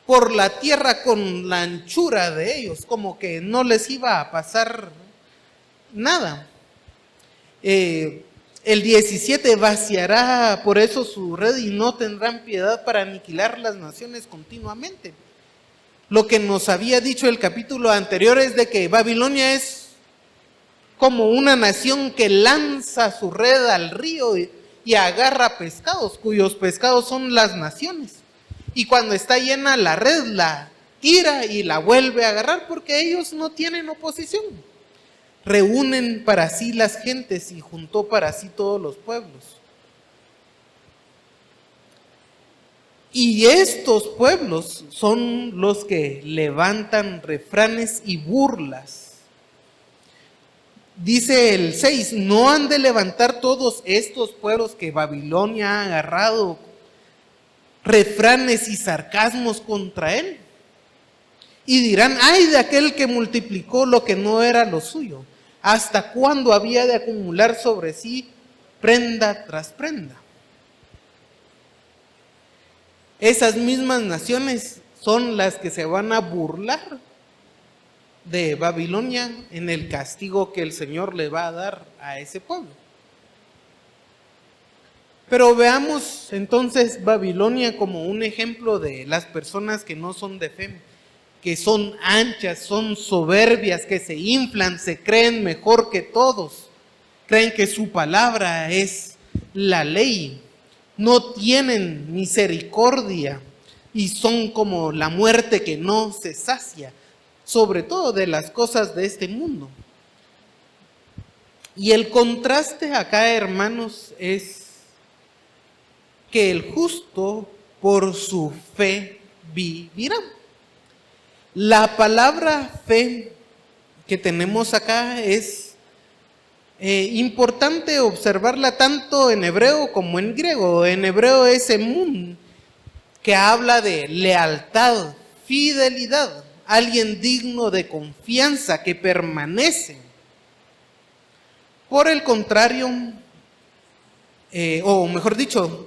por la tierra con la anchura de ellos, como que no les iba a pasar nada. El 17, vaciará por eso su red y no tendrán piedad para aniquilar las naciones continuamente. Lo que nos había dicho el capítulo anterior es de que Babilonia es como una nación que lanza su red al río y agarra pescados, cuyos pescados son las naciones. Y cuando está llena la red, la tira y la vuelve a agarrar porque ellos no tienen oposición. Reúnen para sí las gentes y juntó para sí todos los pueblos. Y estos pueblos son los que levantan refranes y burlas. Dice el 6, ¿no han de levantar todos estos pueblos que Babilonia ha agarrado refranes y sarcasmos contra él? Y dirán, ay de aquel que multiplicó lo que no era lo suyo, ¿hasta cuándo había de acumular sobre sí prenda tras prenda? Esas mismas naciones son las que se van a burlar de Babilonia en el castigo que el Señor le va a dar a ese pueblo. Pero veamos entonces Babilonia como un ejemplo de las personas que no son de fe, que son anchas, son soberbias, que se inflan, se creen mejor que todos, creen que su palabra es la ley, no tienen misericordia y son como la muerte que no se sacia, sobre todo de las cosas de este mundo. Y el contraste acá, hermanos, es que el justo por su fe vivirá. La palabra fe que tenemos acá es importante observarla tanto en hebreo como en griego. En hebreo es emun, que habla de lealtad, fidelidad, alguien digno de confianza que permanece. Por el contrario, o mejor dicho,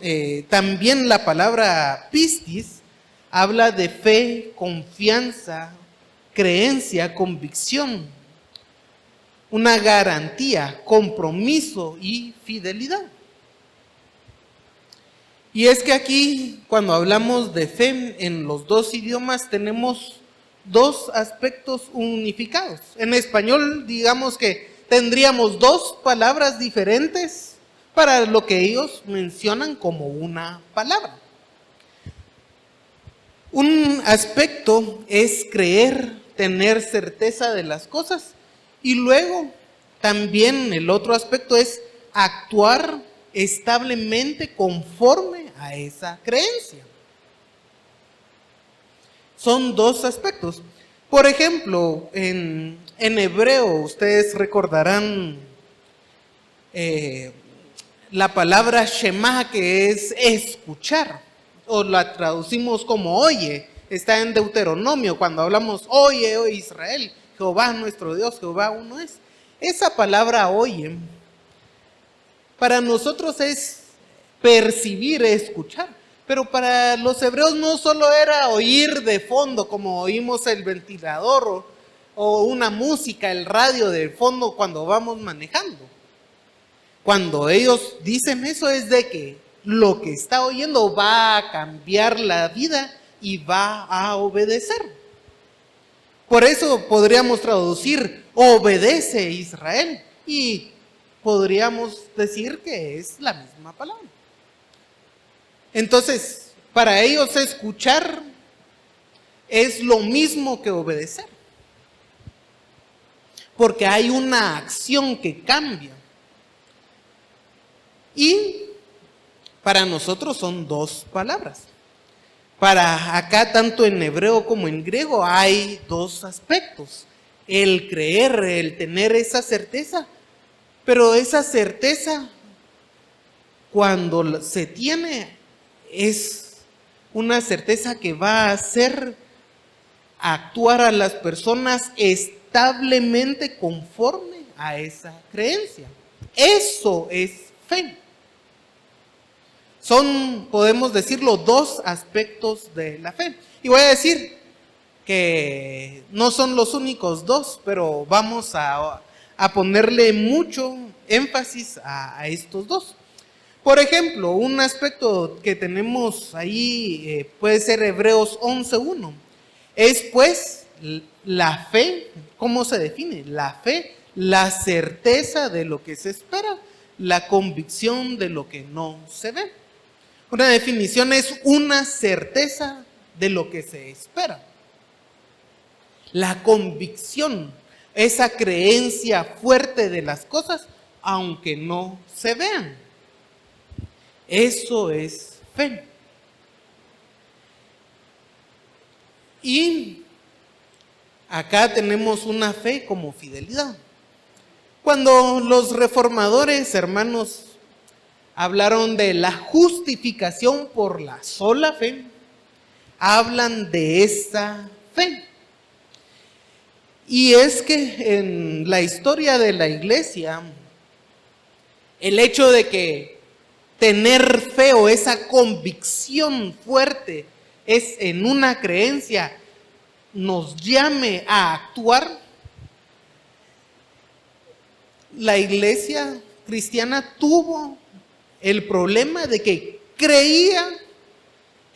también la palabra pistis habla de fe, confianza, creencia, convicción, una garantía, compromiso y fidelidad. Y es que aquí, cuando hablamos de fe en los dos idiomas, tenemos dos aspectos unificados. En español, digamos que tendríamos dos palabras diferentes para lo que ellos mencionan como una palabra. Un aspecto es creer, tener certeza de las cosas, y luego también el otro aspecto es actuar establemente conforme a esa creencia. Son dos aspectos. Por ejemplo, en hebreo ustedes recordarán la palabra Shema, que es escuchar, o la traducimos como oye. Está en Deuteronomio cuando hablamos oye, oh Israel, Jehová nuestro Dios, Jehová uno es. Esa palabra oye para nosotros es percibir, escuchar, pero para los hebreos no solo era oír de fondo, como oímos el ventilador o una música, el radio de fondo cuando vamos manejando. Cuando ellos dicen eso es de que lo que está oyendo va a cambiar la vida y va a obedecer. Por eso podríamos traducir obedece Israel, y podríamos decir que es la misma palabra. Entonces, para ellos escuchar es lo mismo que obedecer, porque hay una acción que cambia. Y para nosotros son dos palabras. Para acá, tanto en hebreo como en griego, hay dos aspectos. El creer, el tener esa certeza, pero esa certeza, cuando se tiene, es una certeza que va a hacer actuar a las personas establemente conforme a esa creencia. Eso es fe. Son, podemos decirlo, dos aspectos de la fe. Y voy a decir que no son los únicos dos, pero vamos a ponerle mucho énfasis a estos dos. Por ejemplo, un aspecto que tenemos ahí puede ser Hebreos 11:1. Es pues la fe, ¿cómo se define? La fe, la certeza de lo que se espera, la convicción de lo que no se ve. Una definición es una certeza de lo que se espera. La convicción, esa creencia fuerte de las cosas, aunque no se vean. Eso es fe. Y acá tenemos una fe como fidelidad. Cuando los reformadores, hermanos, hablaron de la justificación por la sola fe, hablan de esa fe. Y es que en la historia de la iglesia, el hecho de que tener fe o esa convicción fuerte es en una creencia, nos llame a actuar, la iglesia cristiana tuvo el problema de que creía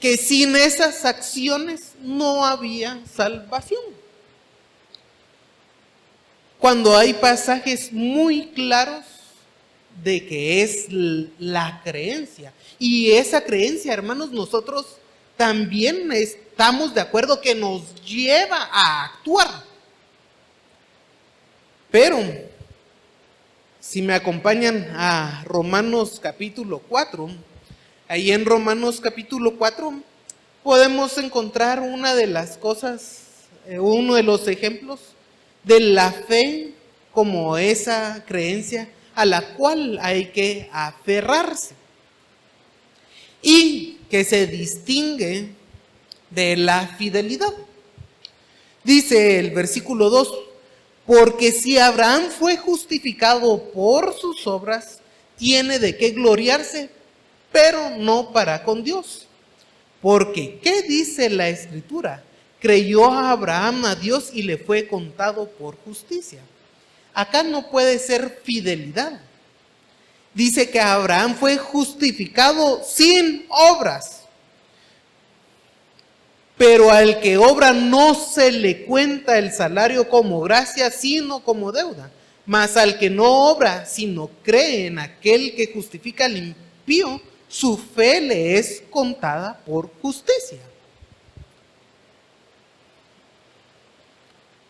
que sin esas acciones no había salvación. Cuando hay pasajes muy claros de que es la creencia. Y esa creencia, hermanos, nosotros también estamos de acuerdo que nos lleva a actuar. Pero, si me acompañan a Romanos capítulo 4, ahí en Romanos capítulo 4 podemos encontrar una de las cosas, uno de los ejemplos de la fe como esa creencia a la cual hay que aferrarse y que se distingue de la fidelidad. Dice el versículo 2, porque si Abraham fue justificado por sus obras, tiene de qué gloriarse, pero no para con Dios. Porque, ¿qué dice la Escritura? Creyó a Abraham a Dios y le fue contado por justicia. Acá no puede ser fidelidad. Dice que Abraham fue justificado sin obras. Pero al que obra no se le cuenta el salario como gracia, sino como deuda. Mas al que no obra, sino cree en aquel que justifica al impío, su fe le es contada por justicia.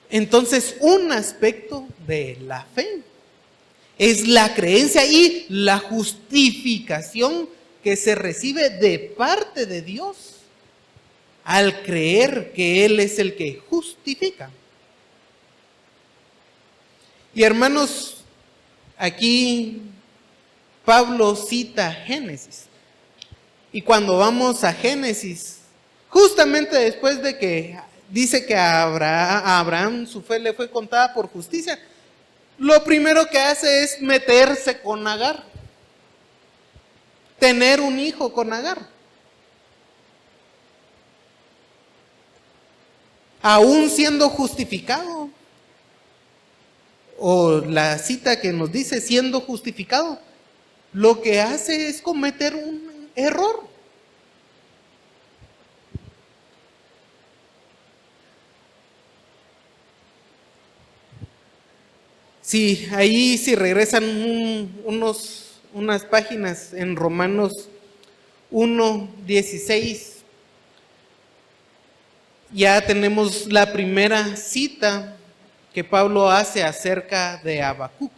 Entonces, un aspecto de la fe es la creencia y la justificación que se recibe de parte de Dios al creer que Él es el que justifica. Y hermanos, aquí Pablo cita Génesis. Y cuando vamos a Génesis, justamente después de que dice que a Abraham su fe le fue contada por justicia, lo primero que hace es meterse con Agar, tener un hijo con Agar. Aún siendo justificado, o la cita que nos dice siendo justificado, lo que hace es cometer un error. Sí, ahí si regresan unas páginas en Romanos 1:16, ya tenemos la primera cita que Pablo hace acerca de Habacuc.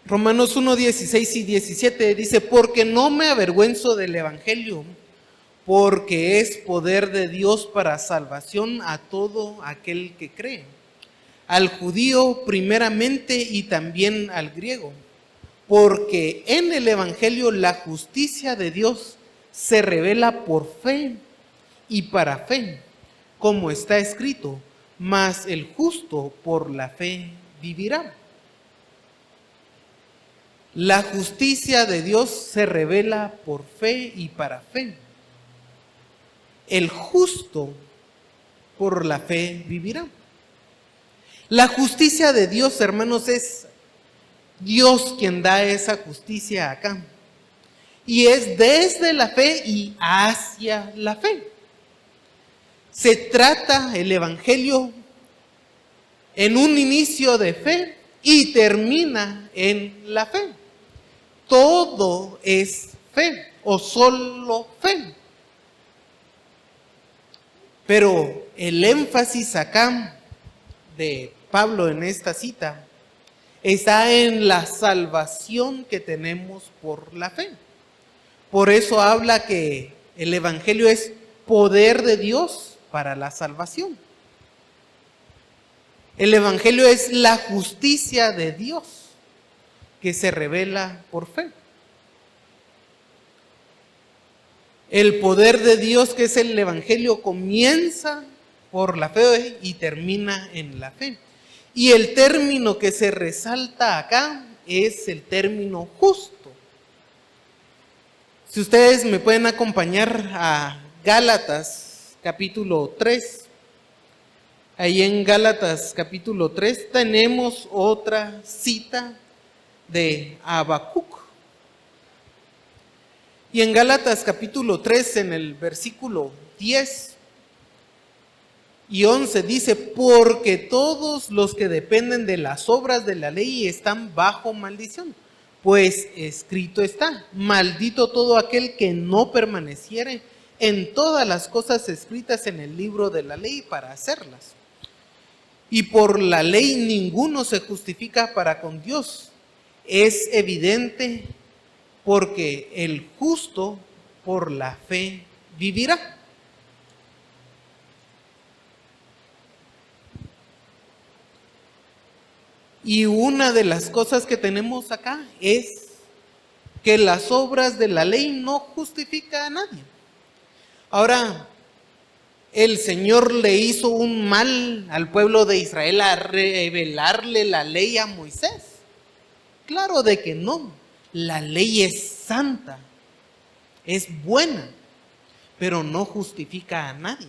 Romanos 1:16 y 17 dice: porque no me avergüenzo del evangelio, porque es poder de Dios para salvación a todo aquel que cree, al judío primeramente y también al griego, porque en el evangelio la justicia de Dios se revela por fe y para fe, como está escrito: mas el justo por la fe vivirá. La justicia de Dios se revela por fe y para fe. El justo por la fe vivirá. La justicia de Dios, hermanos, es Dios quien da esa justicia acá. Y es desde la fe y hacia la fe. Se trata el evangelio en un inicio de fe y termina en la fe. Todo es fe o solo fe. Pero el énfasis acá de Pablo en esta cita está en la salvación que tenemos por la fe. Por eso habla que el evangelio es poder de Dios para la salvación. El evangelio es la justicia de Dios que se revela por fe. El poder de Dios, que es el evangelio, comienza por la fe y termina en la fe. Y el término que se resalta acá es el término justo. Si ustedes me pueden acompañar a Gálatas capítulo 3. Ahí en Gálatas capítulo 3 tenemos otra cita de Habacuc. Y en Gálatas capítulo 3, en el versículo 10 y 11 dice: porque todos los que dependen de las obras de la ley están bajo maldición. Pues escrito está: maldito todo aquel que no permaneciere en todas las cosas escritas en el libro de la ley para hacerlas. Y por la ley ninguno se justifica para con Dios. Es evidente, porque el justo por la fe vivirá. Y una de las cosas que tenemos acá es que las obras de la ley no justifican a nadie. Ahora, el Señor le hizo un mal al pueblo de Israel a revelarle la ley a Moisés. claro de que no. La ley es santa, es buena, pero no justifica a nadie.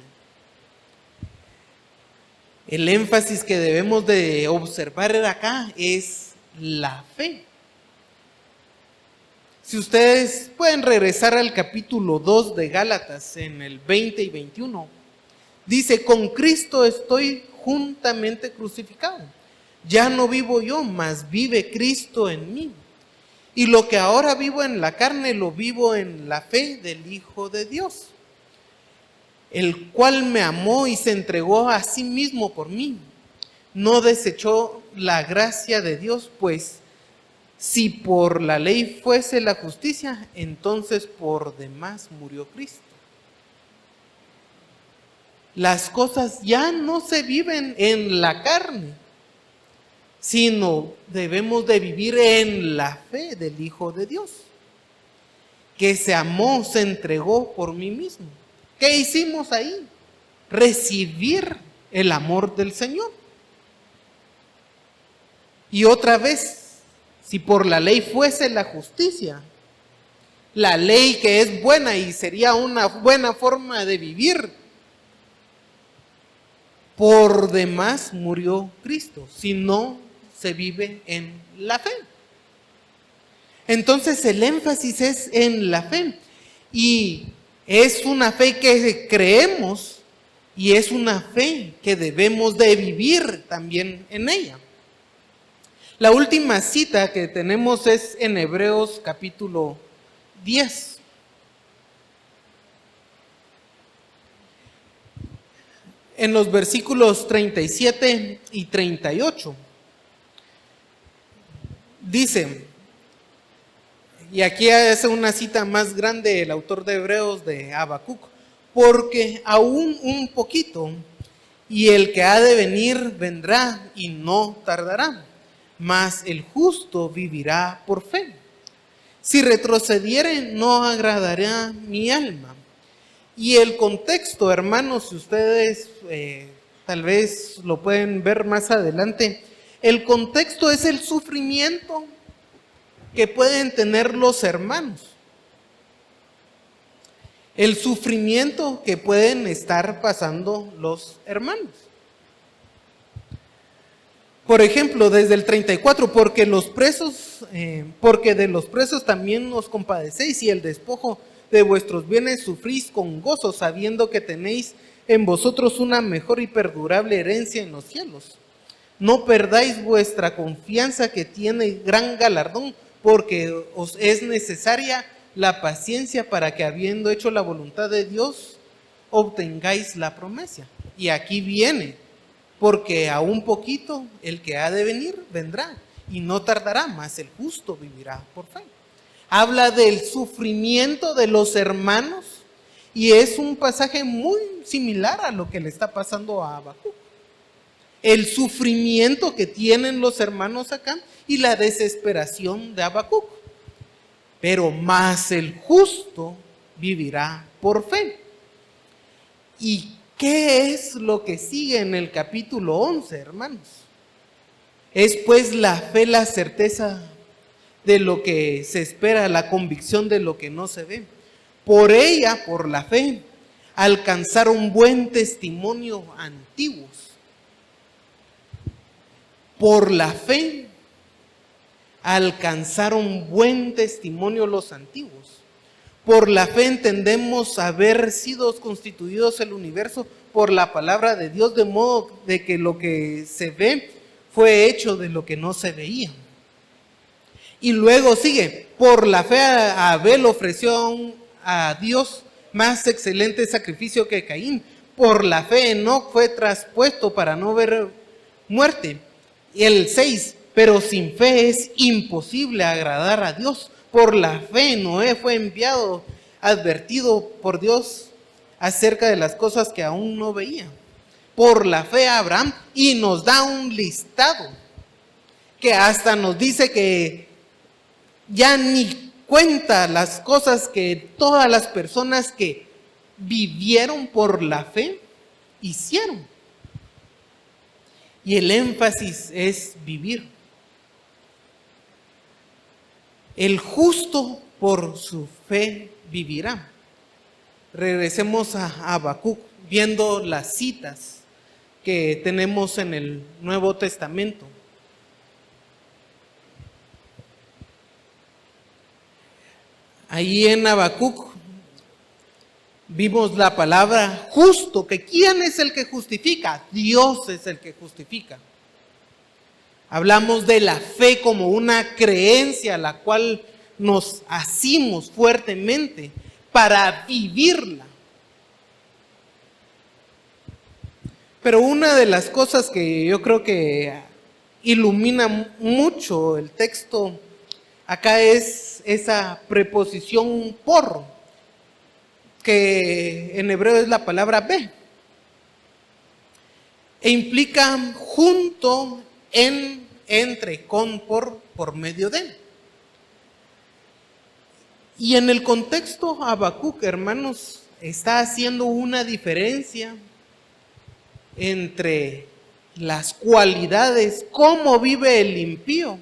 El énfasis que debemos de observar acá es la fe. Si ustedes pueden regresar al capítulo 2 de Gálatas en el 20 y 21, dice: con Cristo estoy juntamente crucificado. Ya no vivo yo, mas vive Cristo en mí. Y lo que ahora vivo en la carne, lo vivo en la fe del Hijo de Dios, el cual me amó y se entregó a sí mismo por mí. No desechó la gracia de Dios, pues si por la ley fuese la justicia, entonces por demás murió Cristo. Las cosas ya no se viven en la carne, sino debemos de vivir en la fe del Hijo de Dios, que se amó, se entregó por mí mismo. ¿Qué hicimos ahí? Recibir el amor del Señor. Y otra vez, si por la ley fuese la justicia, la ley que es buena y sería una buena forma de vivir, por demás murió Cristo, si no se vive en la fe. Entonces el énfasis es en la fe, y es una fe que creemos y es una fe que debemos de vivir también en ella. La última cita que tenemos es en Hebreos capítulo 10. En los versículos 37 y 38. Dice, y aquí hace una cita más grande el autor de Hebreos, de Habacuc: porque aún un poquito, y el que ha de venir vendrá y no tardará, mas el justo vivirá por fe. Si retrocediere, no agradará mi alma. Y el contexto, hermanos, si ustedes tal vez lo pueden ver más adelante, el contexto es el sufrimiento que pueden tener los hermanos. El sufrimiento que pueden estar pasando los hermanos. Por ejemplo, desde el 34, porque de los presos también os compadecéis, y el despojo de vuestros bienes sufrís con gozo, sabiendo que tenéis en vosotros una mejor y perdurable herencia en los cielos. No perdáis vuestra confianza, que tiene gran galardón, porque os es necesaria la paciencia, para que, habiendo hecho la voluntad de Dios, obtengáis la promesa. Y aquí viene: porque a un poquito el que ha de venir vendrá, y no tardará, mas el justo vivirá por fe. Habla del sufrimiento de los hermanos, y es un pasaje muy similar a lo que le está pasando a Habacuc. El sufrimiento que tienen los hermanos acá y la desesperación de Habacuc. Pero más el justo vivirá por fe. ¿Y qué es lo que sigue en el capítulo 11, hermanos? Es pues la fe, la certeza de lo que se espera, la convicción de lo que no se ve. Por ella, por la fe, alcanzaron buen testimonio antiguos. Por la fe alcanzaron buen testimonio los antiguos. Por la fe entendemos haber sido constituidos el universo por la palabra de Dios, de modo de que lo que se ve fue hecho de lo que no se veía. Y luego sigue: por la fe Abel ofreció a Dios más excelente sacrificio que Caín. Por la fe Enoc fue traspuesto para no ver muerte. Y el 6, pero sin fe es imposible agradar a Dios. Por la fe Noé fue enviado, advertido por Dios acerca de las cosas que aún no veía. Por la fe Abraham, y nos da un listado que hasta nos dice que ya ni cuenta las cosas que todas las personas que vivieron por la fe hicieron. Y el énfasis es vivir. El justo por su fe vivirá. Regresemos a Habacuc, viendo las citas que tenemos en el Nuevo Testamento. Ahí en Habacuc vimos la palabra justo, que ¿quién es el que justifica? Dios es el que justifica. Hablamos de la fe como una creencia a la cual nos asimos fuertemente para vivirla. Pero una de las cosas que yo creo que ilumina mucho el texto acá es esa preposición por, que en hebreo es la palabra be, e implica junto, en, entre, con, por medio de. Y en el contexto Habacuc, hermanos, está haciendo una diferencia entre las cualidades, cómo vive el impío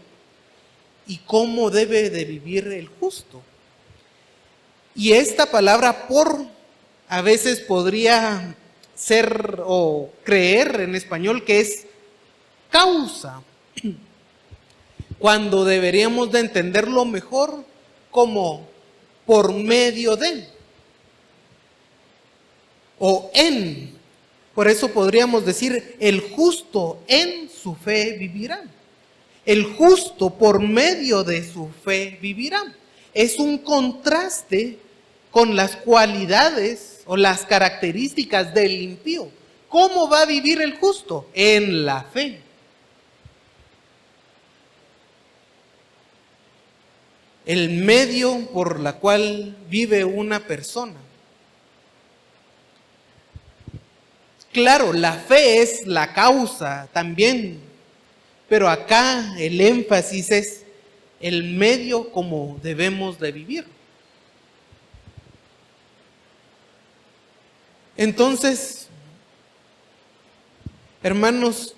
y cómo debe de vivir el justo. Y esta palabra por a veces podría ser o creer en español que es causa, cuando deberíamos de entenderlo mejor como por medio de o en. Por eso podríamos decir, el justo en su fe vivirá. El justo por medio de su fe vivirá. Es un contraste con las cualidades o las características del impío. ¿Cómo va a vivir el justo? En la fe. El medio por la cual vive una persona. Claro, la fe es la causa también, pero acá el énfasis es el medio como debemos de vivir. Entonces, hermanos,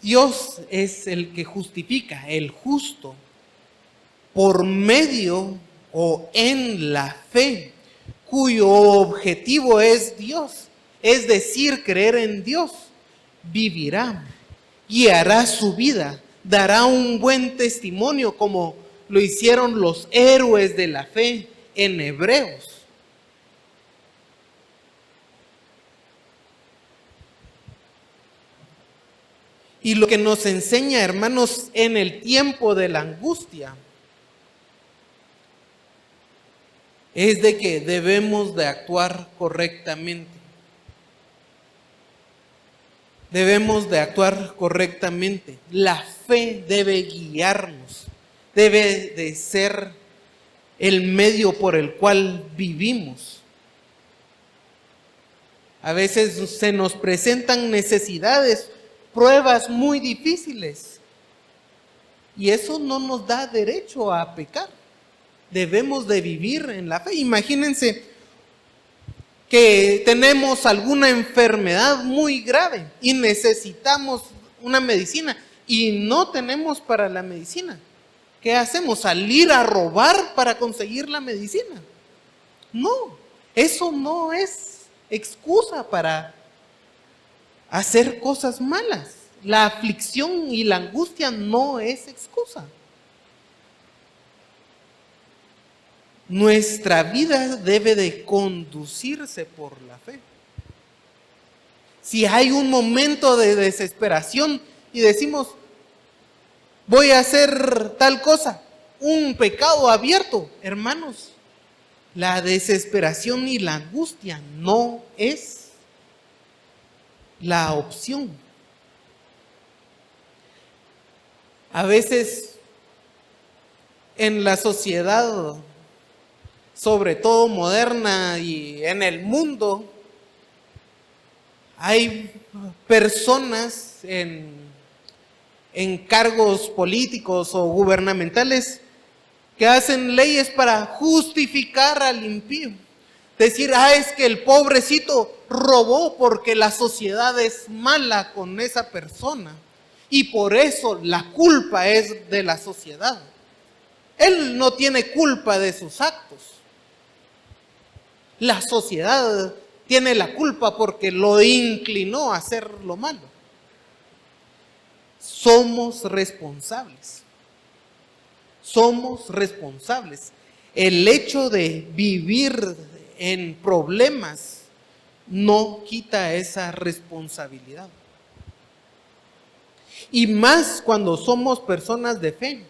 Dios es el que justifica, el justo, por medio o en la fe, cuyo objetivo es Dios. Es decir, creer en Dios, vivirá, guiará su vida, dará un buen testimonio como lo hicieron los héroes de la fe en Hebreos. Y lo que nos enseña, hermanos, en el tiempo de la angustia, es de que debemos de actuar correctamente. Debemos de actuar correctamente. La fe debe guiarnos, debe de ser el medio por el cual vivimos. A veces se nos presentan necesidades, pruebas muy difíciles, y eso no nos da derecho a pecar. Debemos de vivir en la fe. Imagínense que tenemos alguna enfermedad muy grave y necesitamos una medicina y no tenemos para la medicina. ¿Qué hacemos? ¿Salir a robar para conseguir la medicina? No, eso no es excusa para hacer cosas malas. La aflicción y la angustia no es excusa. Nuestra vida debe de conducirse por la fe. Si hay un momento de desesperación y decimos, voy a hacer tal cosa, un pecado abierto, hermanos, la desesperación y la angustia no es la opción. A veces en la sociedad, sobre todo moderna y en el mundo, hay personas en cargos políticos o gubernamentales que hacen leyes para justificar al impío. Decir, es que el pobrecito robó porque la sociedad es mala con esa persona y por eso la culpa es de la sociedad. Él no tiene culpa de sus actos. La sociedad tiene la culpa porque lo inclinó a hacer lo malo. Somos responsables. Somos responsables. El hecho de vivir en problemas no quita esa responsabilidad. Y más cuando somos personas de fe.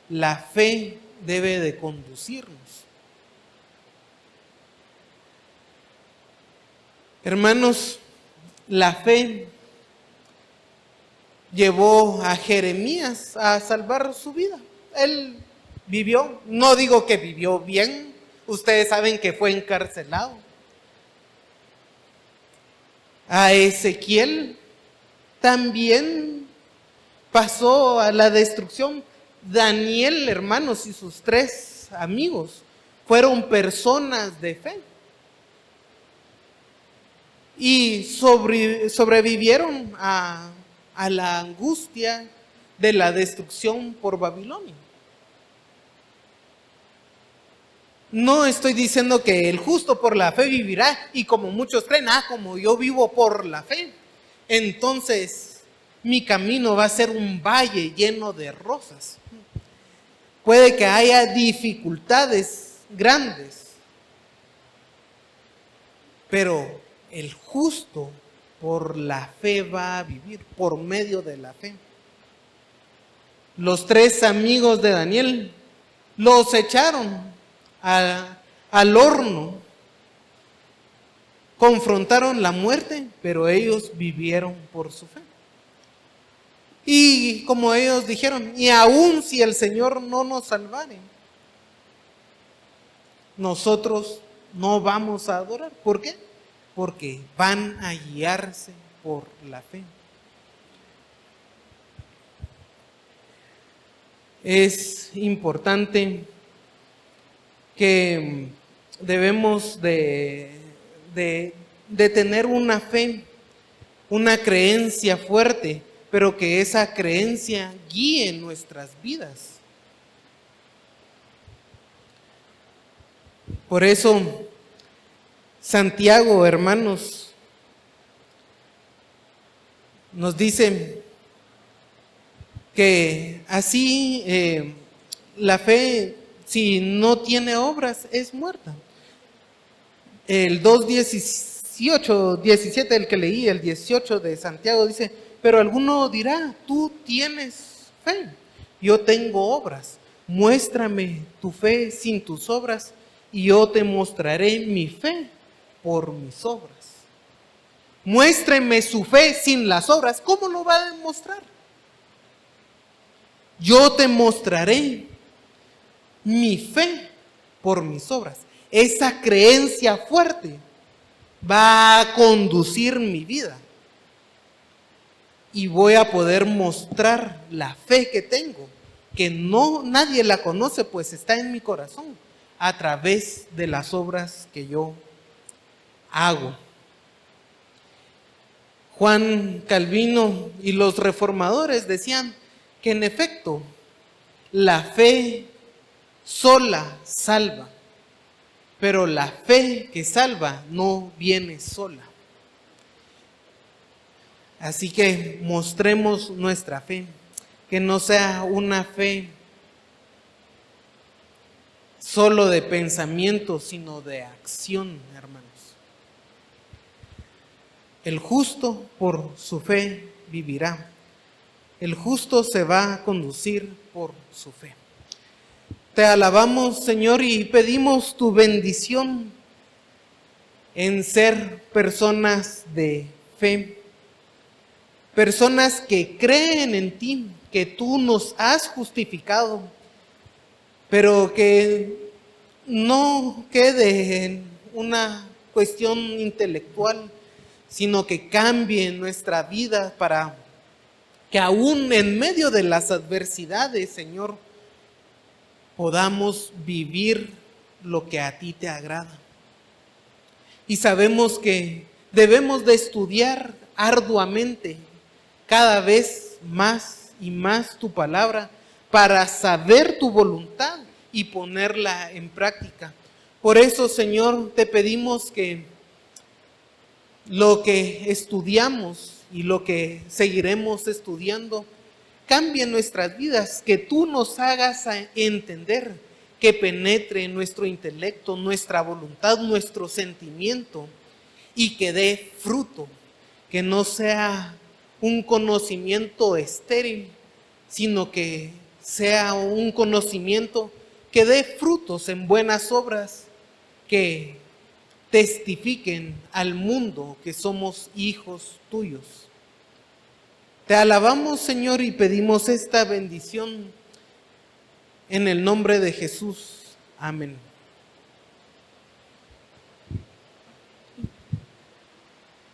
La fe debe de conducirnos. Hermanos, la fe llevó a Jeremías a salvar su vida. Él vivió, no digo que vivió bien, ustedes saben que fue encarcelado. A Ezequiel también pasó a la destrucción. Daniel, hermanos, y sus 3 amigos fueron personas de fe. Y sobrevivieron a la angustia de la destrucción por Babilonia. No estoy diciendo que el justo por la fe vivirá, y como muchos creen, como yo vivo por la fe, entonces mi camino va a ser un valle lleno de rosas. Puede que haya dificultades grandes, pero el justo por la fe va a vivir, por medio de la fe. Los 3 amigos de Daniel los echaron al horno, confrontaron la muerte, pero ellos vivieron por su fe. Y como ellos dijeron, y aun si el Señor no nos salvare, nosotros no vamos a adorar. ¿Por qué? Porque van a guiarse por la fe. Es importante que debemos de tener una fe, una creencia fuerte, pero que esa creencia guíe nuestras vidas. Por eso, Santiago, hermanos, nos dice que así la fe, si no tiene obras, es muerta. El 2:17, el que leí, el 18 de Santiago, dice: pero alguno dirá, tú tienes fe, yo tengo obras. Muéstrame tu fe sin tus obras, y yo te mostraré mi fe por mis obras. Muéstreme su fe sin las obras. ¿Cómo lo va a demostrar? Yo te mostraré mi fe por mis obras. Esa creencia fuerte va a conducir mi vida. Y voy a poder mostrar la fe que tengo, que nadie la conoce, pues está en mi corazón, a través de las obras que yo hago. Juan Calvino y los reformadores decían que en efecto la fe sola salva, pero la fe que salva no viene sola. Así que mostremos nuestra fe, que no sea una fe solo de pensamiento, sino de acción, hermanos. El justo por su fe vivirá. El justo se va a conducir por su fe. Te alabamos, Señor, y pedimos tu bendición en ser personas de fe. Personas que creen en ti, que tú nos has justificado, pero que no quede en una cuestión intelectual, sino que cambie nuestra vida para que aún en medio de las adversidades, Señor, podamos vivir lo que a ti te agrada. Y sabemos que debemos de estudiar arduamente cada vez más y más tu palabra para saber tu voluntad y ponerla en práctica. Por eso, Señor, te pedimos que lo que estudiamos y lo que seguiremos estudiando cambie nuestras vidas, que tú nos hagas entender, que penetre en nuestro intelecto, nuestra voluntad, nuestro sentimiento y que dé fruto, que no sea un conocimiento estéril, sino que sea un conocimiento que dé frutos en buenas obras, que testifiquen al mundo que somos hijos tuyos. Te alabamos, Señor, y pedimos esta bendición en el nombre de Jesús. Amén.